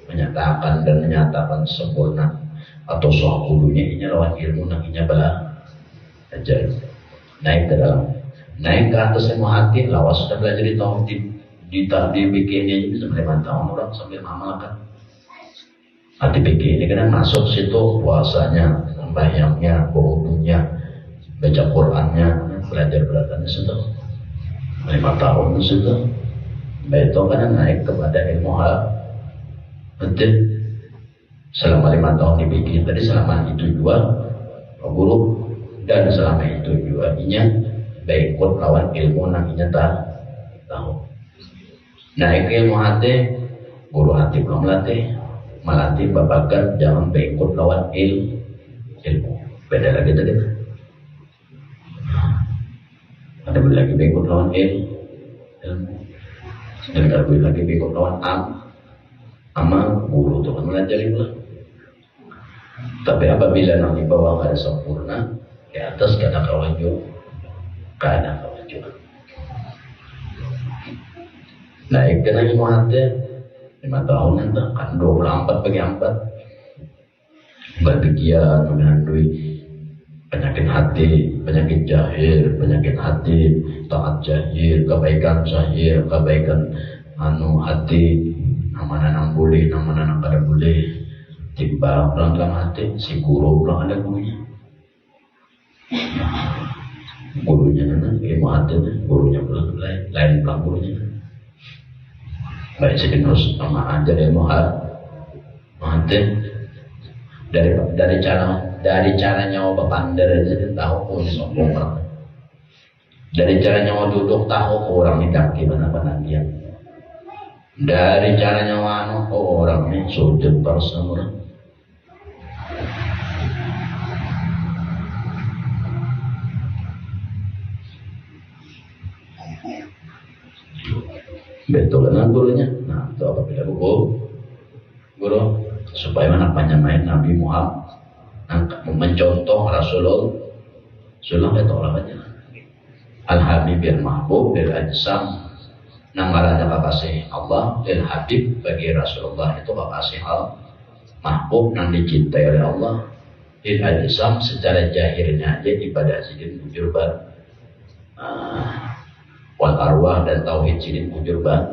menyatakan sempurna atau soal kudunya ini lawan ilmu nantinya belah aja naik ke dalam naik ke atas ilmu hati lawas sudah belajar di tahun dibikinnya bisa 5 tahun orang sambil mengamalkan hati bikin ini kan masuk situ puasanya sembahyangnya wudunya baca Qurannya belajar situ 5 tahun situ itu kan naik kepada ilmu betul selama 5 tahun dibikin tadi selama itu juga guru dan selama itu juga inya baik ikut lawan ilmu namanya tahu naik ilmu hati guru hati belum melatih babakan jangan baikut lawan ilmu beda lagi tadi ada lagi baikut lawan ilmu dan ada lagi baikut lawan amal guru itu kan melajari pula tapi apabila nanti bawah ada sempurna di atas karena kawan juga naik kena ilmu hati 5 tahun nanti kan 24 bagi 4 berpikiran mengenai penyakit hati, penyakit jahil, penyakit hati, taat jahil, kebaikan jahil, kebaikan hati, nama nang boleh, nama nang kada boleh timbang pulang dalam hati si guru pulang ada gurunya nanti ilmu hati gurunya pulang lain pulang gurunya baik sedikit sama aja ilmu hati dari cara nyawa berpandar jadi tahu pun sombong orang dari cara nyawa duduk tahu orang ini kaki mana dia dari cara nyawa orang ini sujud bersama orang betul dengan gurunya. Nah itu apabila guru supaya mana panjamain Nabi Muhammad mencontoh Rasulullah itu orangnya Al-Habib bil Mahbub bil Ajsam namanya kekasih Allah bil Habib bagi Rasulullah itu kekasih Mahbub yang dicintai oleh Allah bil Ajsam secara jahirnya aja ibadah sidin bujur bar wal arwah dan tauhid sidin bujur bar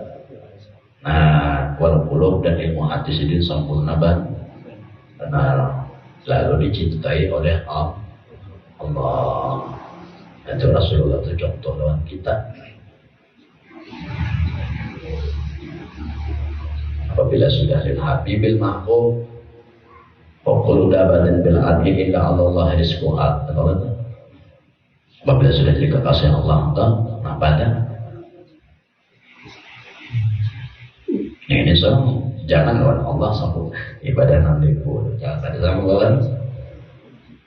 wal qulub dan ilmu hati sidin sempurna ban karena lalu dicintai oleh Allah. Itu Rasulullah itu contoh lawan kita. Apabila sudah lil habibil mahbub pokul dabatin bil adli illa Allah rizquha. Apabila sudah jadi kekasih Allah nah pada ini jangan lawan Allah sambung ibadah nanti pun jangan ada sambungan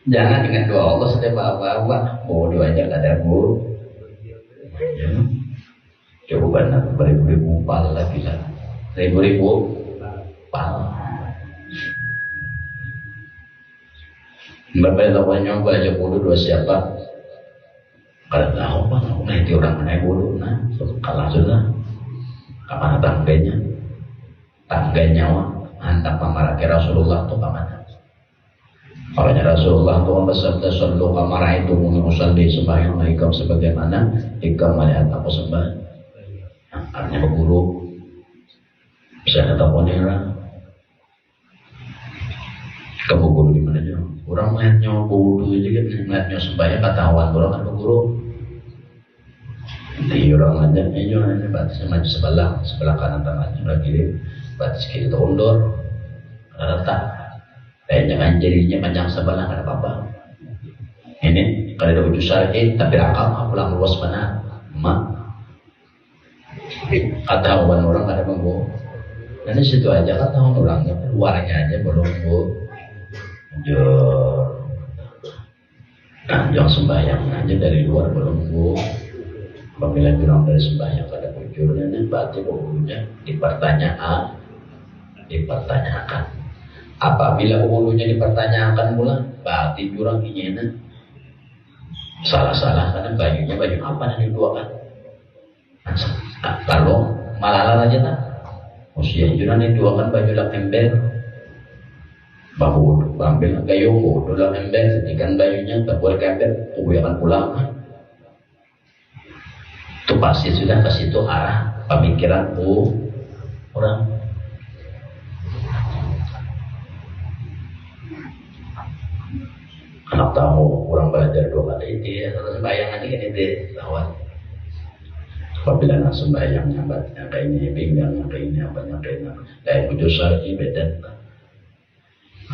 jangan ingat doa Allah setiap apa-apa bodoh aja ada bu coba benar beribu-ribu pal lagi lah ribu-ribu pal berbeda banyak baca bodoh dua siapa Kalau tahu apa, aku nanti orang mana dulu, nah, kalah sudah. Kapan tangganya wah, hendak pamarake Rasulullah tuh kemana? Makanya Rasulullah tuh bersabda sallu kamara itu muni usalli sembahyang ikam sebagaimana ikam melihat aku sembah. Artinya berguru bisa kata ponera. Kamu guru di mana aja? Orang melihatnya guru aja kan, melihatnya sembahyang ketahuan orang kan berguru. Nanti orang aja, ini batasnya maju sebelah kanan tangan sebelah kiri, batas kiri itu undur, letak. Jangan jadinya panjang sebelah ada apa-apa. Ini kalau ada ujung syar'i tapi akal pulang luas mana? Mak. Ketahuan orang ada bangku. Dan di situ aja ketahuan orangnya, luarnya aja belum bu. Jangan sembahyang aja dari luar belum bu. Apabila bilang dari sembahyang ada bujurnya dan berarti bulunya dipertanyakan. Apabila bulunya dipertanyakan pula, berarti jurang ini salah-salah karena bajunya baju apa yang diduakan. Kalau malalan aja tak, usia jurang diduakan baju dak ember, bahu ambil gayung bodoh dak ember, ikan bajunya tak boleh ember, tubuh akan pulang. Itu pasti sudah ke situ arah pemikiran orang. Anak tahu orang belajar dua kali itu ya, kalau sembahyang aja kan itu lawan. Apabila nak sembahyangnya baca kayak ini, pinggangnya kayak ini, apanya kayak ini, kayak bujur syar'i beda.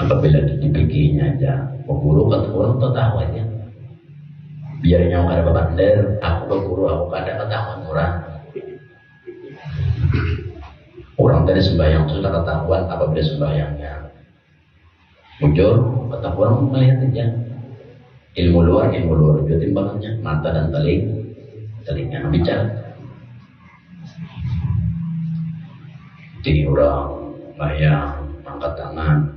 Apabila dipikirnya aja, peguru kan orang tahu aja. Biarnya orang ada bandar, aku peguru, aku kada ketahuan orang. Orang tadi sembahyang sudah ketahuan apabila sembahyangnya bujur, kata orang melihat aja. Ilmu luar juga timbangannya mata dan telinga bicara. Jadi orang bayang angkat tangan,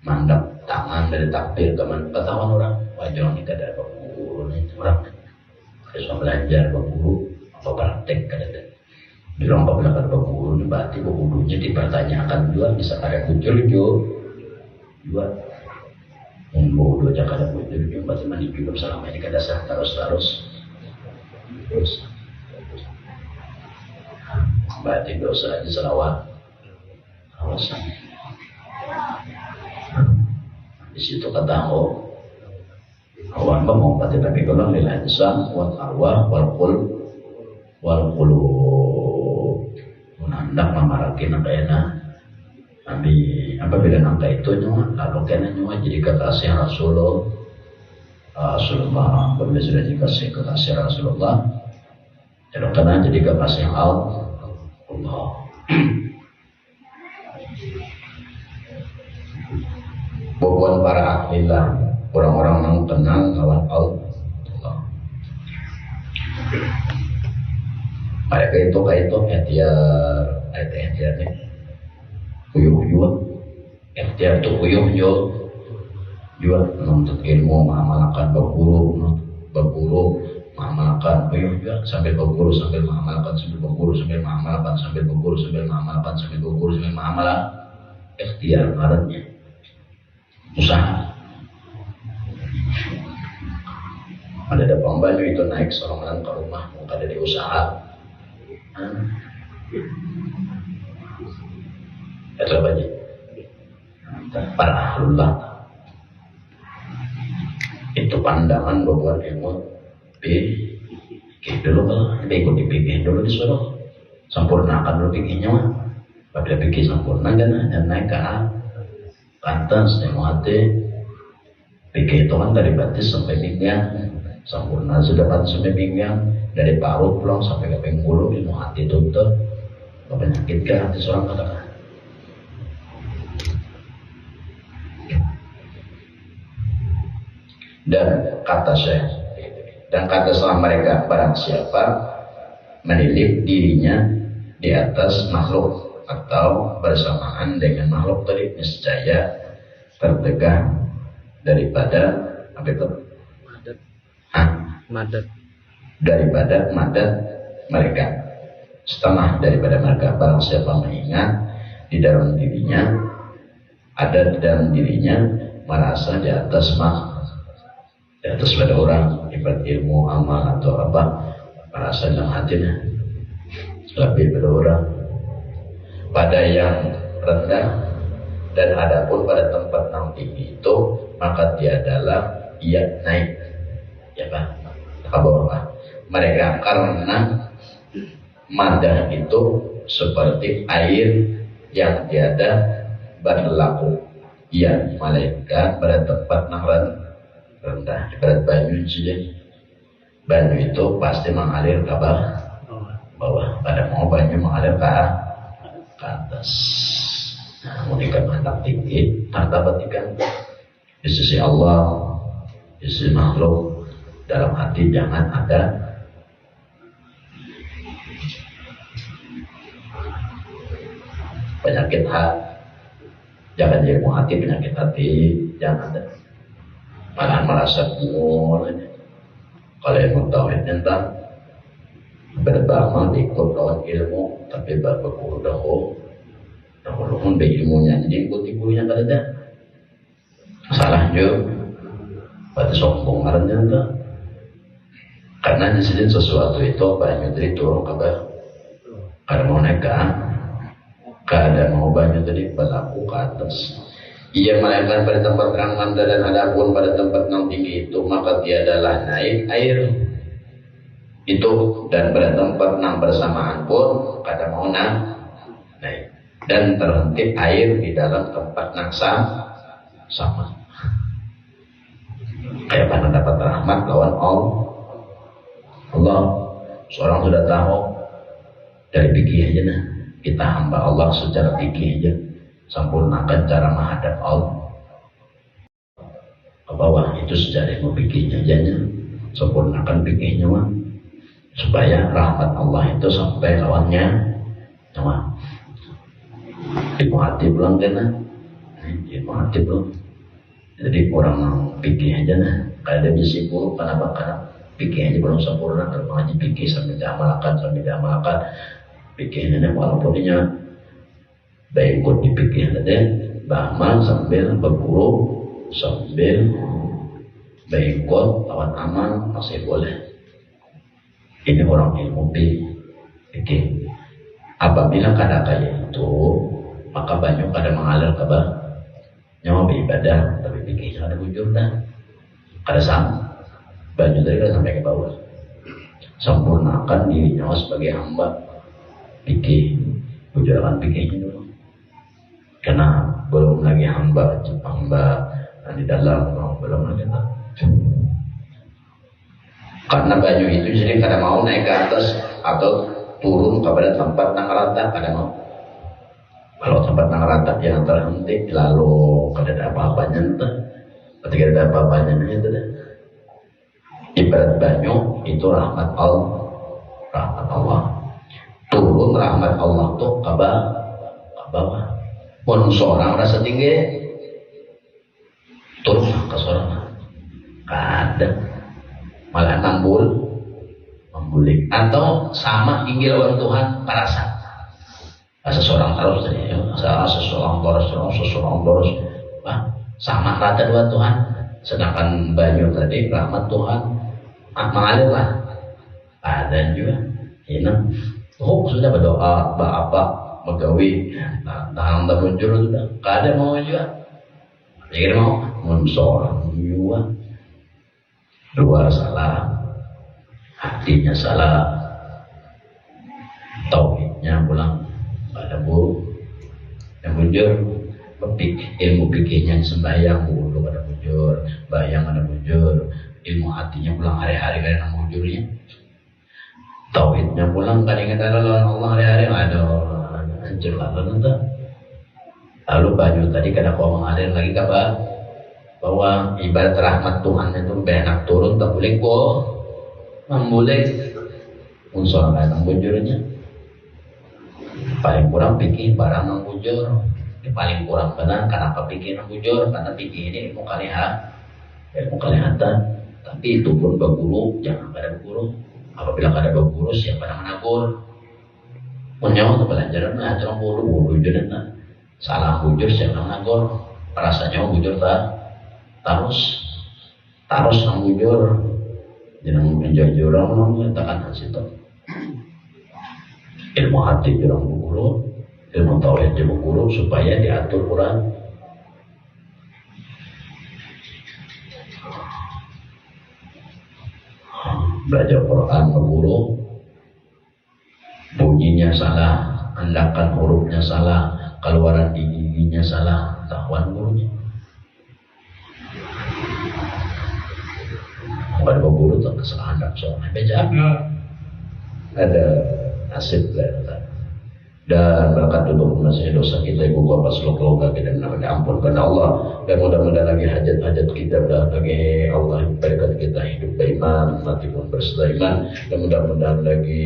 mandap tangan dari takbir ketahuan orang wajah ini kada ada guru nih orang harus belajar guru apa praktek kada. Di orang apabila kada guru berarti gurunya dipertanyakan juga bisa kada bujur juga. Bodoh jangan ada bujur juga berarti mandi juga selama ini kada sah terus berarti dosa aja selawat awasan di situ kata awan mau pati tapi kalau nilai insan wal arwah wal qulub menandak mamarakin kayana Nabi apabila nangka itu nyawa lalu kena nyawa jadi kekasih Rasulullah apabila sudah dikasih kekasih Rasulullah jadi kena jadi kekasih Allah. Bukan para ahlilah orang-orang yang kenal lawan Allah. Mereka itu ikhtiarnya uyuh ikhtiar itu uyuh juga menuntut ilmu mengamalkan berguru mengamalkan uyuh juga sambil berguru sambil mengamalkan sambil berguru sambil mengamalkan sambil berguru sambil mengamalkan sambil berguru sambil mengamalkan ikhtiar ngarannya usaha. Ada pembantu itu naik seorang ke rumah mau ada di usaha itu banyak para ahlullah itu pandangan bahwa ilmu dulu kalau ikut dipikir dulu disuruh sempurnakan dulu pikirnya mah apabila pikir sempurna dan naik ke atas yang hati pikir itu kan dari batis sampai pinggang sempurna sudah batis sampai pinggang dari parut pulang sampai ke pinggul ilmu hati tutup penyakit ke hati seorang katakan. Dan kata setelah mereka barang siapa menilip dirinya di atas makhluk atau bersamaan dengan makhluk tadi niscaya tertegah daripada apa itu? daripada madat mereka, setengah daripada mereka. Barang siapa mengingat di dalam dirinya, ada di dalam dirinya merasa di atas pada orang, ibarat ilmu, amal atau apa, merasa dalam hatinya lebih pada orang, pada yang rendah. Dan adapun pada tempat yang tinggi itu, maka dia adalah ia naik, ya Pak, ke bawah mereka, karena madah itu seperti air yang tiada berlaku. Ia malaikat pada tempat yang rendah, ibarat banyu saja. Banyu itu pasti mengalir ke bawah. Pada mau banyu mengalir ke atas. Kemudian anak tinggi, harta petikan di sisi Allah, di sisi makhluk, dalam hati jangan ada penyakit hati. Jangan ilmu hati, penyakit hati, jangan ada. Malah merasa bingung. Kalau ilmu tauhid tentang berbama ikut lawan ilmu, tapi berguru dahulu pun berilmunya, jadi ikut-ikutnya kan ada. Salah juga, pada sombong karena itu. Karena di sini sesuatu itu banyak dari turun ke bawah. Karena mau naik keadaan mau banyak tadi berlaku ke atas. Ia melainkan pada tempat terang manda, dan adapun pada tempat yang tinggi itu, maka tiadalah naik air itu, dan pada tempat yang bersamaan pun kada mau naik, dan terhenti air di dalam tempat yang sama. Kayak mana dapat rahmat lawan Allah. Seorang sudah tahu dari fikih aja nah, kita hamba Allah secara fikih aja, sempurnakan cara menghadap Allah ke bawah. Itu secara ilmu fikihnya aja, sempurnakan fikihnya mah, supaya rahmat Allah itu sampai lawannya sama. Ilmu hati pulang kena, ilmu hati pulang. Jadi orang fikih aja nah, kalau dia bisa buruk kenapa? Karena fikih aja belum sempurna. Kalau hanya fikih sambil diamalkan, fikihnya walaupun dia baik ikut di fikih ada, beramal sambil berguru, sambil berikut lawan amal masih boleh. Ini orang ilmu fikih. Apabila kada kayak itu, maka banyak kada mengalir ke bawah. Nyawa beribadah, tapi fikihnya ada bujur dah. Kada sama. Banyak dari kada sampai ke bawah. Sempurnakan dirinya sebagai hamba. Fikih, bujurkan fikihnya dulu. Karena belum lagi hamba di dalam, belum lagi tak. Karena banyu itu jadi kada mau naik ke atas atau turun kepada tempat yang rata, kada mau. Kalau tempat yang rata jangan terhenti, lalu kada ada apa-apanya entah. Ketika ada apa-apanya itu dah. Ibarat banyu itu rahmat Allah. Turun rahmat Allah tuh ke bawah. Pun seorang rasa tinggi, turun ke seorang. Kada. Malah membulik. Atau sama tinggi lawan Tuhan parasa. Seseorang terus tadi, seseorang terus. Sama rata dua Tuhan. Sedangkan banyu tadi rahmat Tuhan mengalir lah. Ada juga. Ini sudah berdoa, apa megawi, tahan muncul sudah. Kada mau juga. Jadi mau seorang juga. Luar salah, hatinya salah, tauhidnya pulang pada buruk. Yang bujur, ilmu fikihnya sembahyang bulu pada bujur, bayang pada bujur, ilmu hatinya pulang hari-hari karena bujurnya. Tauhidnya pulang kadang ingat Allah hari-hari ada hancur lah nanti. Lalu banyu tadi kada kau mengalir lagi kabar bahwa ibarat rahmat Tuhan itu benak turun tak boleh kok memboleh unsur yang bujurnya paling kurang pikir barang yang bujur paling kurang benar. Kenapa pikir yang bujur? Karena pikir ini ilmu kelihatan, tapi itu pun berguru, jangan pada berguru Apabila kada berburu siapa yang menakur? Menyawa pelajaran nah terang buru jadi nah salah bujur siapa yang menakur? Rasanya bujur tarus nang bujur jangan menjadi orang mengatakan hasil ilmu hati orang guru, ilmu tauhid orang guru supaya diatur Quran. Belajar Quran guru, bunyinya salah, andakan hurufnya salah, keluaran di giginya salah, tahuan gurunya. Bukan guru tak kesalahan tak soalnya bejak. Ada nasib lah. Dan berkat untuk menasih dosa kita ibu bapak seluruh keluarga kita menambah ampun kepada Allah dan mudah-mudahan lagi hajat-hajat kita dan lagi Allah berikan kita hidup beriman mati pun berserta iman dan mudah-mudahan lagi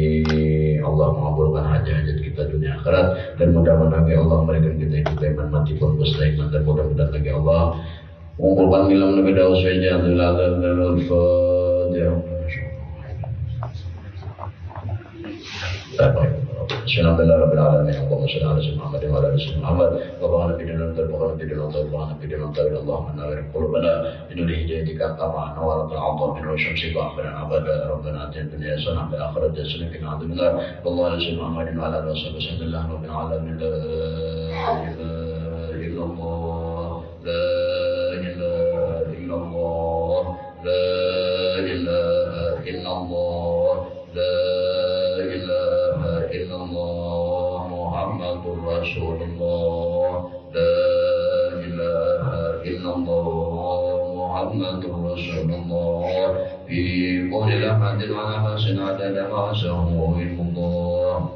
Allah mengabulkan hajat-hajat kita dunia akhirat dan mudah-mudahan lagi Allah berikan kita hidup beriman mati pun berserta iman dan mudah-mudahan lagi Allah mengumpulkan milam Nabi Daud saja dan al-Fatihah. Bismillahirrahmanirrahim. Allahumma shalli ala sayyidina Muhammad wa ala ali sayyidina Muhammad. Allahumma bidana Allahumma bidana Allahumma bidana Allahumma nawwir qulubana binur hidayatika kama nawwaratul ardha min syamsi wa akhbana abada rabbana atina dunya hasanah wa fil akhirati hasanah wa qina adzabannar. Allahumma ala sayyidina Muhammadin wa ala alihi wasallam rabbil alamin la ilaha illallah la ilaha illallah la ilaha illallah la illallah Muhammadur Rasulullah la ilaha illallah Muhammadur Rasulullah fi kulli lahadin wa nafsin adada ma sa'u illallah